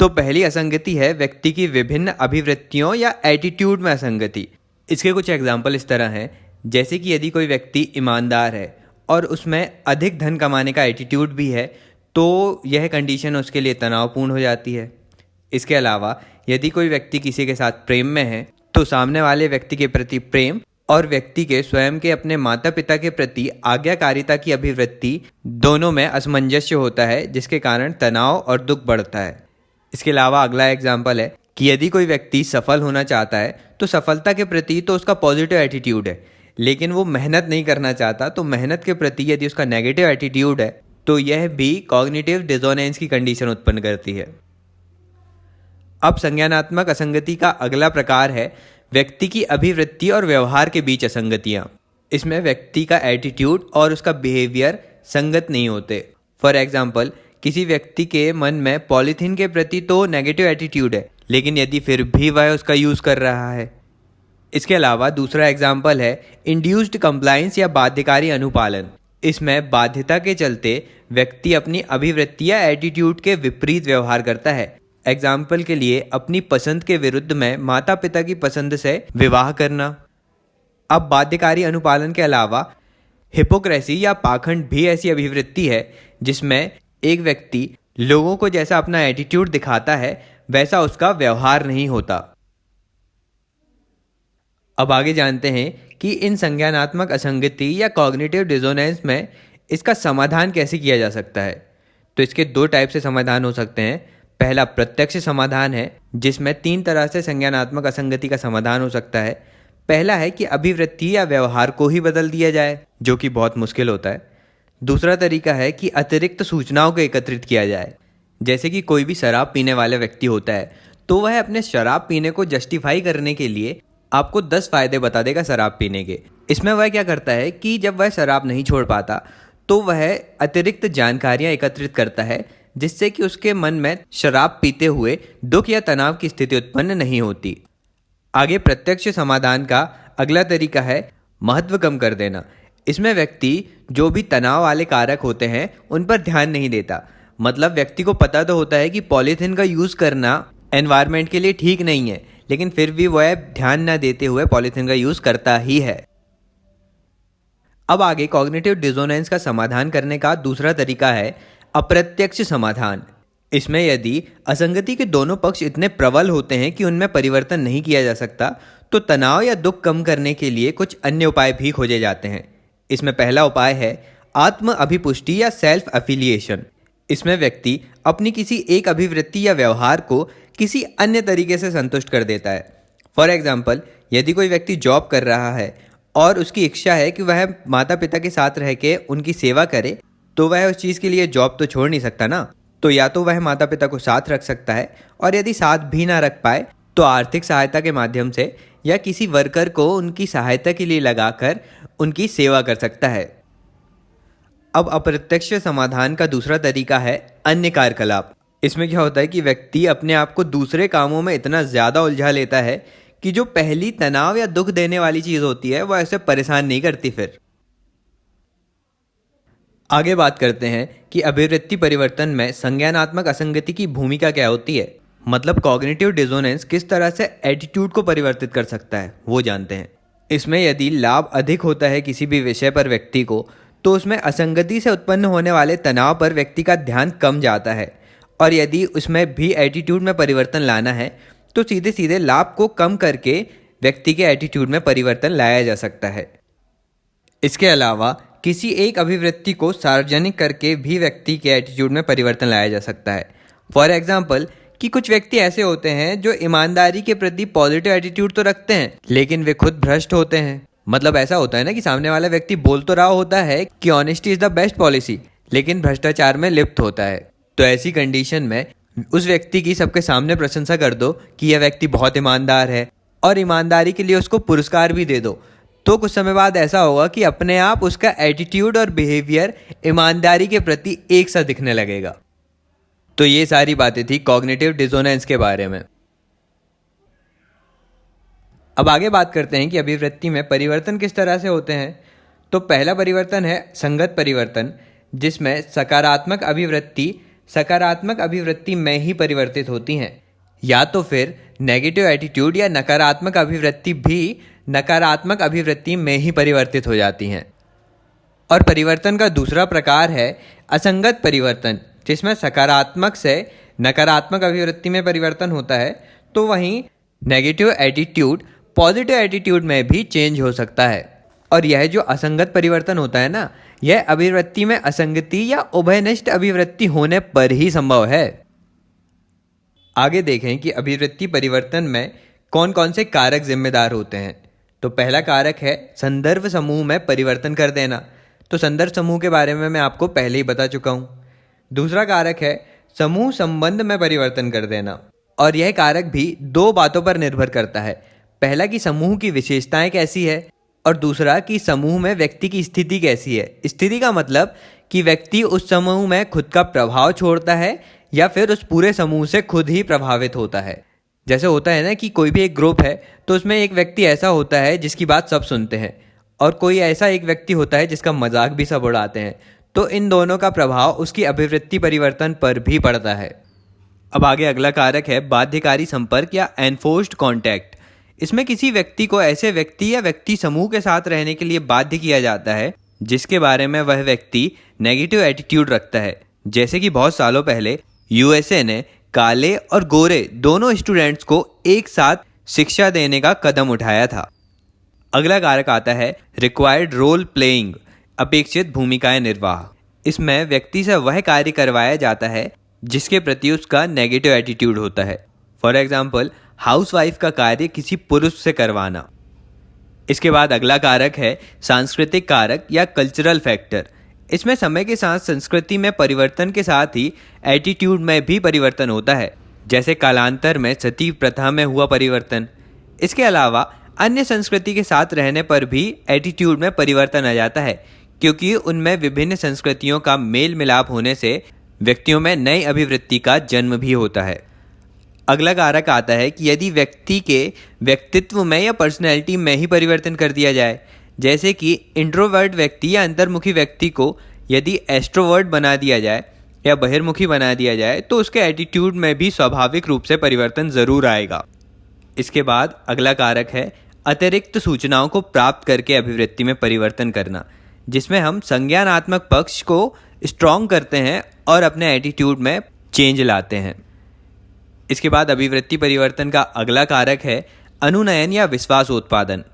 तो पहली असंगति है व्यक्ति की विभिन्न अभिवृत्तियों या एटीट्यूड में असंगति। इसके कुछ एग्जाम्पल इस तरह हैं, जैसे कि यदि कोई व्यक्ति ईमानदार है और उसमें अधिक धन कमाने का एटीट्यूड भी है तो यह कंडीशन उसके लिए तनावपूर्ण हो जाती है। इसके अलावा यदि कोई व्यक्ति किसी के साथ प्रेम में है तो सामने वाले व्यक्ति के प्रति प्रेम और व्यक्ति के स्वयं के अपने माता पिता के प्रति आज्ञाकारिता की अभिवृत्ति दोनों में असमंजस्य होता है, जिसके कारण तनाव और दुख बढ़ता है। इसके अलावा अगला एग्जाम्पल है कि यदि कोई व्यक्ति सफल होना चाहता है तो सफलता के प्रति तो उसका पॉजिटिव एटीट्यूड है, लेकिन वो मेहनत नहीं करना चाहता, तो मेहनत के प्रति यदि उसका नेगेटिव एटीट्यूड है तो यह भी कॉग्निटिव डिसोनेंस की कंडीशन उत्पन्न करती है। अब संज्ञानात्मक असंगति का अगला प्रकार है व्यक्ति की अभिवृत्ति और व्यवहार के बीच असंगतियाँ। इसमें व्यक्ति का एटीट्यूड और उसका बिहेवियर संगत नहीं होते। फॉर एग्जाम्पल, किसी व्यक्ति के मन में पॉलीथीन के प्रति तो नेगेटिव एटीट्यूड है, लेकिन यदि फिर भी वह उसका यूज़ कर रहा है। इसके अलावा दूसरा एग्जाम्पल है इंड्यूस्ड कंप्लायंस या बाध्यकारी अनुपालन। इसमें बाध्यता के चलते व्यक्ति अपनी अभिवृत्ति या एटीट्यूड के विपरीत व्यवहार करता है। एग्जाम्पल के लिए अपनी पसंद के विरुद्ध में माता पिता की पसंद से विवाह करना। अब बाध्यकारी अनुपालन के अलावा हिपोक्रेसी या पाखंड भी ऐसी अभिवृत्ति है जिसमें एक व्यक्ति लोगों को जैसा अपना एटीट्यूड दिखाता है वैसा उसका व्यवहार नहीं होता। अब आगे जानते हैं कि इन संज्ञानात्मक असंगति या कॉग्निटिव डिसोनेंस में इसका समाधान कैसे किया जा सकता है। तो इसके दो टाइप से समाधान हो सकते हैं। पहला प्रत्यक्ष समाधान है, जिसमें 3 तरह से संज्ञानात्मक असंगति का समाधान हो सकता है। पहला है कि अभिवृत्ति या व्यवहार को ही बदल दिया जाए, जो कि बहुत मुश्किल होता है। दूसरा तरीका है कि अतिरिक्त सूचनाओं को एकत्रित किया जाए, जैसे कि कोई भी शराब पीने वाला व्यक्ति होता है तो वह अपने शराब पीने को जस्टिफाई करने के लिए आपको 10 फायदे बता देगा शराब पीने के। इसमें वह क्या करता है कि जब वह शराब नहीं छोड़ पाता तो वह अतिरिक्त जानकारियां एकत्रित करता है, जिससे कि उसके मन में शराब पीते हुए दुख या तनाव की स्थिति उत्पन्न नहीं होती। आगे प्रत्यक्ष समाधान का अगला तरीका है महत्व कम कर देना। इसमें व्यक्ति जो भी तनाव वाले कारक होते हैं उन पर ध्यान नहीं देता। मतलब व्यक्ति को पता तो होता है कि पॉलीथीन का यूज़ करना एनवायरनमेंट के लिए ठीक नहीं है, लेकिन फिर भी वह ध्यान न देते हुए पॉलीथीन का यूज़ करता ही है। अब आगे कॉग्निटिव डिसोनेंस का समाधान करने का दूसरा तरीका है अप्रत्यक्ष समाधान। इसमें यदि असंगति के दोनों पक्ष इतने प्रबल होते हैं कि उनमें परिवर्तन नहीं किया जा सकता तो तनाव या दुख कम करने के लिए कुछ अन्य उपाय भी खोजे जाते हैं। इसमें पहला उपाय है आत्म अभिपुष्टि या सेल्फ एफिलिएशन। इसमें व्यक्ति अपनी किसी एक अभिवृत्ति या व्यवहार को किसी अन्य तरीके से संतुष्ट कर देता है। फॉर एग्जाम्पल, यदि कोई व्यक्ति जॉब कर रहा है और उसकी इच्छा है कि वह माता पिता के साथ रह के उनकी सेवा करे, तो वह उस चीज़ के लिए जॉब तो छोड़ नहीं सकता ना। तो या तो वह माता पिता को साथ रख सकता है, और यदि साथ भी ना रख पाए तो आर्थिक सहायता के माध्यम से या किसी वर्कर को उनकी सहायता के लिए लगाकर उनकी सेवा कर सकता है। अब अप्रत्यक्ष समाधान का दूसरा तरीका है अन्य कार्यकलाप। इसमें क्या होता है कि व्यक्ति अपने आप को दूसरे कामों में इतना ज़्यादा उलझा लेता है कि जो पहली तनाव या दुख देने वाली चीज़ होती है वह ऐसे परेशान नहीं करती। फिर आगे बात करते हैं कि अभिवृत्ति परिवर्तन में संज्ञानात्मक असंगति की भूमिका क्या होती है। मतलब कॉग्निटिव डिसोनेंस किस तरह से एटीट्यूड को परिवर्तित कर सकता है वो जानते हैं। इसमें यदि लाभ अधिक होता है किसी भी विषय पर व्यक्ति को, तो उसमें असंगति से उत्पन्न होने वाले तनाव पर व्यक्ति का ध्यान कम जाता है। और यदि उसमें भी एटीट्यूड में परिवर्तन लाना है तो सीधे सीधे लाभ को कम करके व्यक्ति के एटीट्यूड में परिवर्तन लाया जा सकता है। इसके अलावा किसी एक अभिवृत्ति को सार्वजनिक करके भी व्यक्ति के एटीट्यूड में परिवर्तन लाया जा सकता है। फॉर एग्जाम्पल, कि कुछ व्यक्ति ऐसे होते हैं जो ईमानदारी के प्रति पॉजिटिव एटीट्यूड तो रखते हैं, लेकिन वे खुद भ्रष्ट होते हैं। मतलब ऐसा होता है ना कि सामने वाला व्यक्ति बोल तो रहा होता है कि honesty is the best policy, लेकिन भ्रष्टाचार में लिप्त होता है। तो ऐसी कंडीशन में उस व्यक्ति की सबके सामने प्रशंसा कर दो कि यह व्यक्ति बहुत ईमानदार है और ईमानदारी के लिए उसको पुरस्कार भी दे दो, तो कुछ समय बाद ऐसा होगा कि अपने आप उसका एटीट्यूड और बिहेवियर ईमानदारी के प्रति एक सा दिखने लगेगा। तो ये सारी बातें थी कॉग्निटिव डिसोनेंस के बारे में। अब आगे बात करते हैं कि अभिवृत्ति में परिवर्तन किस तरह से होते हैं। तो पहला परिवर्तन है संगत परिवर्तन, जिसमें सकारात्मक अभिवृत्ति में ही परिवर्तित होती हैं, या तो फिर नेगेटिव एटीट्यूड या नकारात्मक अभिवृत्ति भी नकारात्मक अभिवृत्ति में ही परिवर्तित हो जाती हैं। और परिवर्तन का दूसरा प्रकार है असंगत परिवर्तन, जिसमें सकारात्मक से नकारात्मक अभिवृत्ति में परिवर्तन होता है। तो वहीं नेगेटिव एटीट्यूड पॉजिटिव एटीट्यूड में भी चेंज हो सकता है। और यह जो असंगत परिवर्तन होता है ना, यह अभिवृत्ति में असंगति या उभयनिष्ठ अभिवृत्ति होने पर ही संभव है। आगे देखें कि अभिवृत्ति परिवर्तन में कौन कौन से कारक जिम्मेदार होते हैं। तो पहला कारक है संदर्भ समूह में परिवर्तन कर देना। तो संदर्भ समूह के बारे में मैं आपको पहले ही बता चुका हूँ। दूसरा कारक है समूह संबंध में परिवर्तन कर देना, और यह कारक भी दो बातों पर निर्भर करता है। पहला कि समूह की विशेषताएं कैसी है, और दूसरा कि समूह में व्यक्ति की स्थिति कैसी है। स्थिति का मतलब कि व्यक्ति उस समूह में खुद का प्रभाव छोड़ता है या फिर उस पूरे समूह से खुद ही प्रभावित होता है। जैसे होता है ना कि कोई भी एक ग्रुप है तो उसमें एक व्यक्ति ऐसा होता है जिसकी बात सब सुनते हैं, और कोई ऐसा एक व्यक्ति होता है जिसका मजाक भी सब उड़ाते हैं। तो इन दोनों का प्रभाव उसकी अभिवृत्ति परिवर्तन पर भी पड़ता है। अब आगे अगला कारक है बाध्यकारी संपर्क या एनफोर्स्ड कॉन्टैक्ट। इसमें किसी व्यक्ति को ऐसे व्यक्ति या व्यक्ति समूह के साथ रहने के लिए बाध्य किया जाता है जिसके बारे में वह व्यक्ति नेगेटिव एटीट्यूड रखता है। जैसे कि बहुत सालों पहले यूएसए ने काले और गोरे दोनों स्टूडेंट्स को एक साथ शिक्षा देने का कदम उठाया था। अगला कारक आता है रिक्वायर्ड रोल प्लेइंग, अपेक्षित भूमिकाएं निर्वाह। इसमें व्यक्ति से वह कार्य करवाया जाता है जिसके प्रति उसका नेगेटिव एटीट्यूड होता है। फॉर एग्जाम्पल, हाउसवाइफ का कार्य किसी पुरुष से करवाना। इसके बाद अगला कारक है सांस्कृतिक कारक या कल्चरल फैक्टर। इसमें समय के साथ संस्कृति में परिवर्तन के साथ ही एटीट्यूड में भी परिवर्तन होता है, जैसे कालांतर में सती प्रथा में हुआ परिवर्तन। इसके अलावा अन्य संस्कृति के साथ रहने पर भी एटीट्यूड में परिवर्तन आ जाता है, क्योंकि उनमें विभिन्न संस्कृतियों का मेल मिलाप होने से व्यक्तियों में नई अभिवृत्ति का जन्म भी होता है। अगला कारक आता है कि यदि व्यक्ति के व्यक्तित्व में या पर्सनैलिटी में ही परिवर्तन कर दिया जाए, जैसे कि इंट्रोवर्ट व्यक्ति या अंतर्मुखी व्यक्ति को यदि एक्सट्रोवर्ट बना दिया जाए या बहिर्मुखी बना दिया जाए, तो उसके एटीट्यूड में भी स्वाभाविक रूप से परिवर्तन ज़रूर आएगा। इसके बाद अगला कारक है अतिरिक्त सूचनाओं को प्राप्त करके अभिवृत्ति में परिवर्तन करना, जिसमें हम संज्ञानात्मक पक्ष को स्ट्रॉन्ग करते हैं और अपने एटीट्यूड में चेंज लाते हैं। इसके बाद अभिवृत्ति परिवर्तन का अगला कारक है अनुनयन या विश्वासोत्पादन।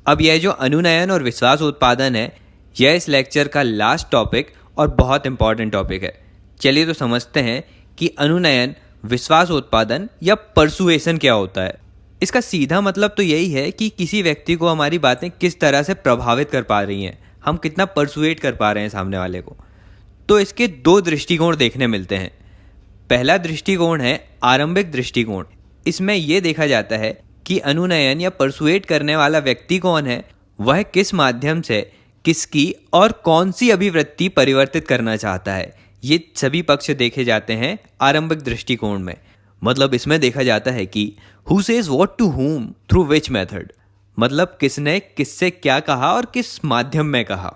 अब यह जो अनुनयन और विश्वासोत्पादन है, यह इस लेक्चर का लास्ट टॉपिक और बहुत इंपॉर्टेंट टॉपिक है। चलिए तो समझते हैं कि अनुनयन, विश्वासोत्पादन या परसुएशन क्या होता है। इसका सीधा मतलब तो यही है कि किसी व्यक्ति को हमारी बातें किस तरह से प्रभावित कर पा रही हैं, हम कितना परसुएट कर पा रहे हैं सामने वाले को। तो इसके दो दृष्टिकोण देखने मिलते हैं। पहला दृष्टिकोण है आरंभिक दृष्टिकोण। इसमें यह देखा जाता है कि अनुनयन या परसुएट करने वाला व्यक्ति कौन है, वह किस माध्यम से किसकी और कौन सी अभिवृत्ति परिवर्तित करना चाहता है। ये सभी पक्ष देखे जाते हैं आरंभिक दृष्टिकोण में। मतलब इसमें देखा जाता है कि who says what to whom through which method, मतलब किसने किससे क्या कहा और किस माध्यम में कहा।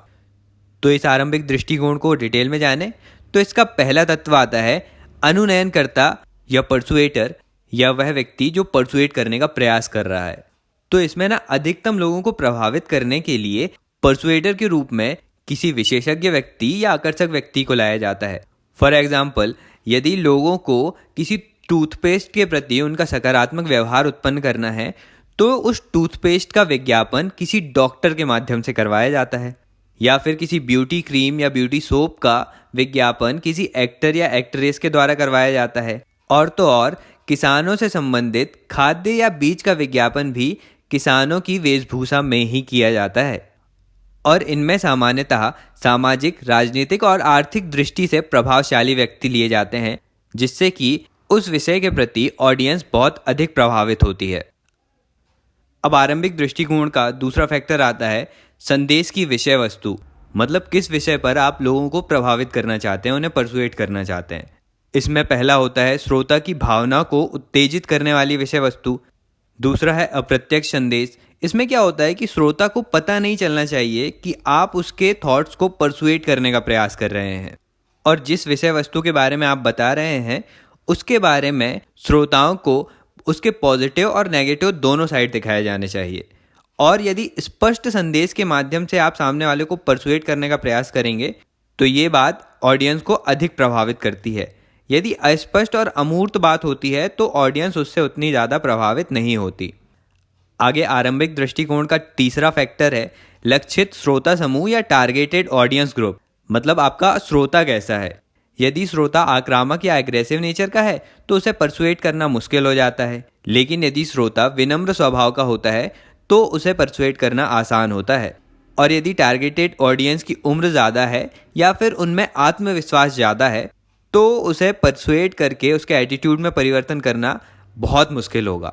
तो इस आरंभिक दृष्टिकोण को डिटेल में जाने तो इसका पहला तत्व आता है अनुनयनकर्ता या परसुएटर, या वह व्यक्ति जो परसुएट करने का प्रयास कर रहा है। तो इसमें ना अधिकतम लोगों को प्रभावित करने के लिए परसुएटर के रूप में किसी विशेषज्ञ व्यक्ति या आकर्षक व्यक्ति को लाया जाता है। फॉर एग्जाम्पल, यदि लोगों को किसी टूथपेस्ट के प्रति उनका सकारात्मक व्यवहार उत्पन्न करना है, तो उस टूथपेस्ट का विज्ञापन किसी डॉक्टर के माध्यम से करवाया जाता है, या फिर किसी ब्यूटी क्रीम या ब्यूटी सोप का विज्ञापन किसी एक्टर या एक्ट्रेस के द्वारा करवाया जाता है। और तो और किसानों से संबंधित खाद्य या बीज का विज्ञापन भी किसानों की वेशभूषा में ही किया जाता है। और इनमें सामान्यतः सामाजिक, राजनीतिक और आर्थिक दृष्टि से प्रभावशाली व्यक्ति लिए जाते हैं, जिससे कि उस विषय के प्रति ऑडियंस बहुत अधिक प्रभावित होती है। अब आरंभिक दृष्टिकोण का दूसरा फैक्टर आता है संदेश की विषय वस्तु। मतलब किस विषय पर आप लोगों को प्रभावित करना चाहते हैं, उन्हें परसुएट करना चाहते हैं। इसमें पहला होता है श्रोता की भावना को उत्तेजित करने वाली विषय वस्तु। दूसरा है अप्रत्यक्ष संदेश। इसमें क्या होता है कि श्रोता को पता नहीं चलना चाहिए कि आप उसके थॉट्स को परसुएट करने का प्रयास कर रहे हैं, और जिस विषय वस्तु के बारे में आप बता रहे हैं उसके बारे में श्रोताओं को उसके पॉजिटिव और नेगेटिव दोनों साइड दिखाए जाने चाहिए। और यदि स्पष्ट संदेश के माध्यम से आप सामने वाले को परसुएट करने का प्रयास करेंगे तो ये बात ऑडियंस को अधिक प्रभावित करती है। यदि अस्पष्ट और अमूर्त बात होती है तो ऑडियंस उससे उतनी ज़्यादा प्रभावित नहीं होती। आगे आरंभिक दृष्टिकोण का तीसरा फैक्टर है लक्षित श्रोता समूह या टारगेटेड ऑडियंस ग्रुप। मतलब आपका श्रोता कैसा है। यदि श्रोता आक्रामक या एग्रेसिव नेचर का है तो उसे परसुएट करना मुश्किल हो जाता है, लेकिन यदि श्रोता विनम्र स्वभाव का होता है तो उसे परसुएट करना आसान होता है। और यदि टारगेटेड ऑडियंस की उम्र ज़्यादा है या फिर उनमें आत्मविश्वास ज़्यादा है तो उसे परसुएट करके उसके एटीट्यूड में परिवर्तन करना बहुत मुश्किल होगा।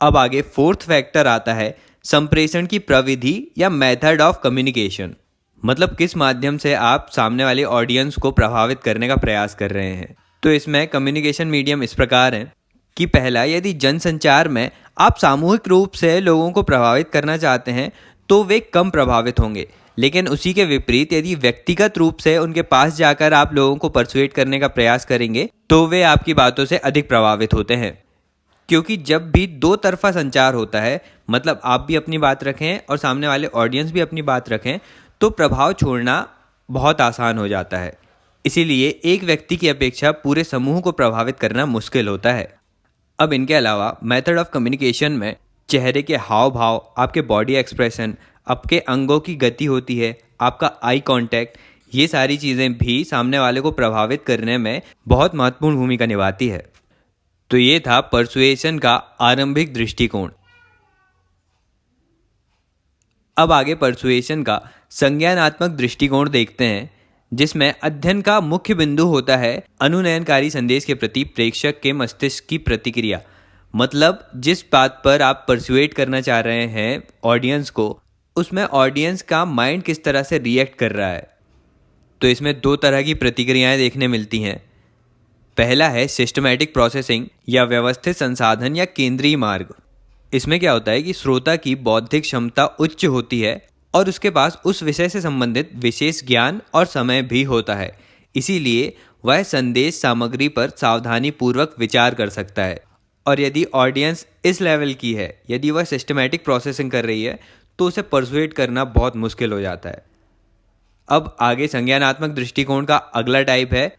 अब आगे फोर्थ फैक्टर आता है संप्रेषण की प्रविधि या मेथड ऑफ कम्युनिकेशन। मतलब किस माध्यम से आप सामने वाले ऑडियंस को प्रभावित करने का प्रयास कर रहे हैं। तो इसमें कम्युनिकेशन मीडियम इस प्रकार है कि पहला, यदि जनसंचार में आप सामूहिक रूप से लोगों को प्रभावित करना चाहते हैं तो वे कम प्रभावित होंगे, लेकिन उसी के विपरीत यदि व्यक्तिगत रूप से उनके पास जाकर आप लोगों को परसुएट करने का प्रयास करेंगे तो वे आपकी बातों से अधिक प्रभावित होते हैं। क्योंकि जब भी दो तरफा संचार होता है, मतलब आप भी अपनी बात रखें और सामने वाले ऑडियंस भी अपनी बात रखें, तो प्रभाव छोड़ना बहुत आसान हो जाता है। इसीलिए एक व्यक्ति की अपेक्षा पूरे समूह को प्रभावित करना मुश्किल होता है। अब इनके अलावा मेथड ऑफ कम्युनिकेशन में चेहरे के हाव भाव, आपके बॉडी एक्सप्रेशन, आपके अंगों की गति होती है, आपका आई कांटेक्ट, ये सारी चीज़ें भी सामने वाले को प्रभावित करने में बहुत महत्वपूर्ण भूमिका निभाती है। तो ये था परसुएशन का आरंभिक दृष्टिकोण। अब आगे परसुएशन का संज्ञानात्मक दृष्टिकोण देखते हैं, जिसमें अध्ययन का मुख्य बिंदु होता है अनुनयनकारी संदेश के प्रति प्रेक्षक के मस्तिष्क की प्रतिक्रिया। मतलब जिस बात पर आप परसुएट करना चाह रहे हैं ऑडियंस को, उसमें ऑडियंस का माइंड किस तरह से रिएक्ट कर रहा है। तो इसमें दो तरह की प्रतिक्रियाएं देखने मिलती हैं। पहला है सिस्टमैटिक प्रोसेसिंग या व्यवस्थित संसाधन या केंद्रीय मार्ग। इसमें क्या होता है कि श्रोता की बौद्धिक क्षमता उच्च होती है और उसके पास उस विषय से संबंधित विशेष ज्ञान और समय भी होता है, इसीलिए वह संदेश सामग्री पर सावधानी पूर्वक विचार कर सकता है। और यदि ऑडियंस इस लेवल की है, यदि वह सिस्टमैटिक प्रोसेसिंग कर रही है, तो उसे परसुएट करना बहुत मुश्किल हो जाता है। अब आगे संज्ञानात्मक दृष्टिकोण का अगला टाइप है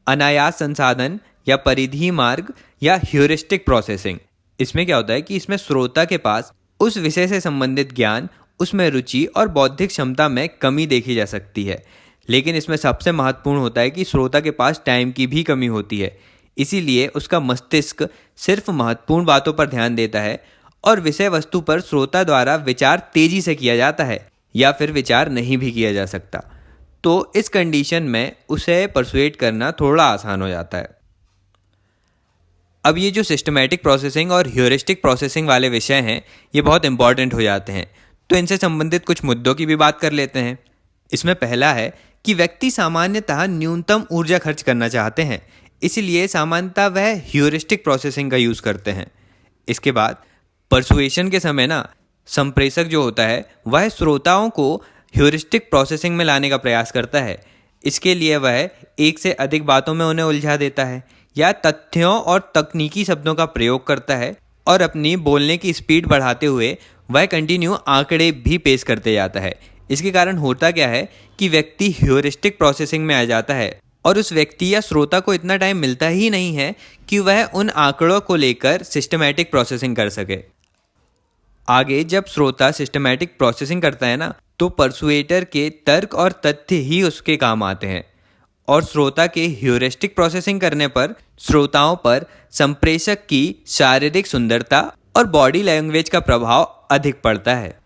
अनायास संसाधन या परिधीय मार्ग या ह्यूरिस्टिक प्रोसेसिंग। इसमें क्या होता है कि इसमें श्रोता के पास उस विषय से संबंधित ज्ञान, उसमें रुचि और बौद्धिक क्षमता में कमी देखी जा सकती है, लेकिन इसमें सबसे महत्वपूर्ण होता है कि श्रोता के पास टाइम की भी कमी होती है, इसीलिए उसका मस्तिष्क सिर्फ महत्वपूर्ण बातों पर ध्यान देता है और विषय वस्तु पर श्रोता द्वारा विचार तेजी से किया जाता है या फिर विचार नहीं भी किया जा सकता। तो इस कंडीशन में उसे परसुएट करना थोड़ा आसान हो जाता है। अब ये जो सिस्टमैटिक प्रोसेसिंग और ह्यूरिस्टिक प्रोसेसिंग वाले विषय हैं, ये बहुत इंपॉर्टेंट हो जाते हैं, तो इनसे संबंधित कुछ मुद्दों की भी बात कर लेते हैं। इसमें पहला है कि व्यक्ति सामान्यतः न्यूनतम ऊर्जा खर्च करना चाहते हैं, इसलिए सामान्यतः वह ह्यूरिस्टिक प्रोसेसिंग का यूज़ करते हैं। इसके बाद परसुएशन के समय संप्रेषक जो होता है वह श्रोताओं को ह्यूरिस्टिक प्रोसेसिंग में लाने का प्रयास करता है। इसके लिए वह एक से अधिक बातों में उन्हें उलझा देता है या तथ्यों और तकनीकी शब्दों का प्रयोग करता है और अपनी बोलने की स्पीड बढ़ाते हुए वह कंटिन्यू आंकड़े भी पेश करते जाता है। इसके कारण होता क्या है कि व्यक्ति ह्यूरिस्टिक प्रोसेसिंग में आ जाता है और उस व्यक्ति या श्रोता को इतना टाइम मिलता ही नहीं है कि वह उन आंकड़ों को लेकर सिस्टमैटिक प्रोसेसिंग कर सके। आगे जब श्रोता सिस्टमैटिक प्रोसेसिंग करता है तो परसुएटर के तर्क और तथ्य ही उसके काम आते हैं और श्रोता के ह्यूरिस्टिक प्रोसेसिंग करने पर श्रोताओं पर संप्रेषक की शारीरिक सुंदरता और बॉडी लैंग्वेज का प्रभाव अधिक पड़ता है।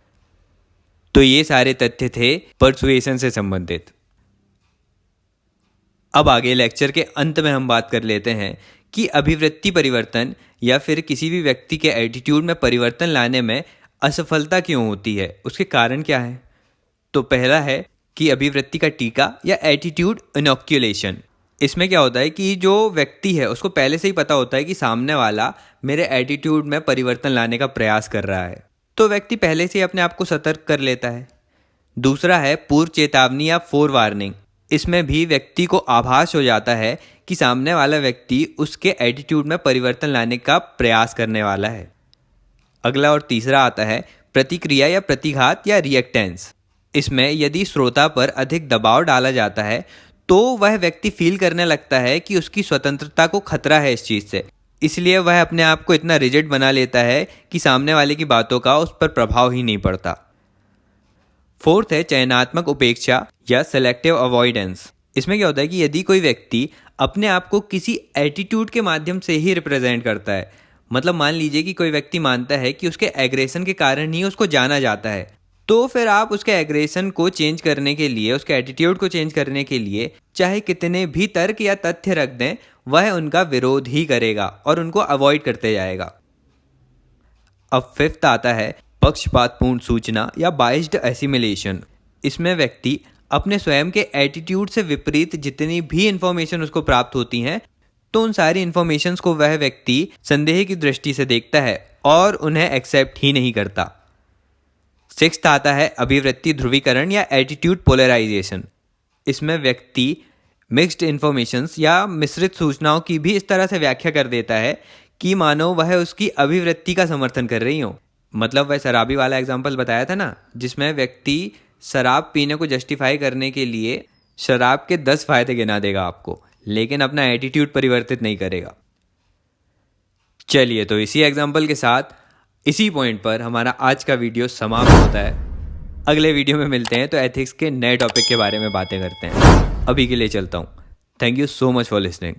तो ये सारे तथ्य थे परसुएशन से संबंधित। अब आगे लेक्चर के अंत में हम बात कर लेते हैं कि अभिवृत्ति परिवर्तन या फिर किसी भी व्यक्ति के एटीट्यूड में परिवर्तन लाने में असफलता क्यों होती है, उसके कारण क्या है। तो पहला है कि अभिवृत्ति का टीका या एटीट्यूड इनोक्यूलेशन। इसमें क्या होता है कि जो व्यक्ति है उसको पहले से ही पता होता है कि सामने वाला मेरे एटीट्यूड में परिवर्तन लाने का प्रयास कर रहा है, तो व्यक्ति पहले से ही अपने आप को सतर्क कर लेता है। दूसरा है पूर्व चेतावनी या फोर वार्निंग। इसमें भी व्यक्ति को आभास हो जाता है कि सामने वाला व्यक्ति उसके एटीट्यूड में परिवर्तन लाने का प्रयास करने वाला है। अगला और तीसरा आता है प्रतिक्रिया या प्रतिघात या रिएक्टेंस। इसमें यदि श्रोता पर अधिक दबाव डाला जाता है तो वह व्यक्ति फील करने लगता है कि उसकी स्वतंत्रता को खतरा है इस चीज़ से, इसलिए वह अपने आप को इतना रिजिड बना लेता है कि सामने वाले की बातों का उस पर प्रभाव ही नहीं पड़ता। फोर्थ है चयनात्मक उपेक्षा या सेलेक्टिव अवॉइडेंस। इसमें क्या होता है कि यदि कोई व्यक्ति अपने आप को किसी एटीट्यूड के माध्यम से ही रिप्रेजेंट करता है, मतलब मान लीजिए कि कोई व्यक्ति मानता है कि उसके एग्रेशन के कारण ही उसको जाना जाता है, तो फिर आप उसके एग्रेशन को चेंज करने के लिए, उसके एटीट्यूड को चेंज करने के लिए चाहे कितने भी तर्क या तथ्य रख दें, वह उनका विरोध ही करेगा और उनको अवॉइड करते जाएगा। अब फिफ्थ आता है पक्षपातपूर्ण सूचना या बाइस्ड एसिमिलेशन। इसमें व्यक्ति अपने स्वयं के एटीट्यूड से विपरीत जितनी भी इंफॉर्मेशन उसको प्राप्त होती हैं, तो उन सारी इंफॉर्मेशंस को वह व्यक्ति संदेह की दृष्टि से देखता है और उन्हें एक्सेप्ट ही नहीं करता। सिक्स्थ आता है अभिवृत्ति ध्रुवीकरण या एटीट्यूड पोलराइजेशन। इसमें व्यक्ति मिक्स्ड इन्फॉर्मेशंस या मिश्रित सूचनाओं की भी इस तरह से व्याख्या कर देता है कि मानो वह उसकी अभिवृत्ति का समर्थन कर रही हो। मतलब वह शराबी वाला एग्जाम्पल बताया था ना, जिसमें व्यक्ति शराब पीने को जस्टिफाई करने के लिए शराब के 10 फायदे गिना देगा आपको, लेकिन अपना एटीट्यूड परिवर्तित नहीं करेगा। चलिए, तो इसी एग्जाम्पल के साथ इसी पॉइंट पर हमारा आज का वीडियो समाप्त होता है। अगले वीडियो में मिलते हैं तो एथिक्स के नए टॉपिक के बारे में बातें करते हैं। अभी के लिए चलता हूँ। Thank you so much for listening.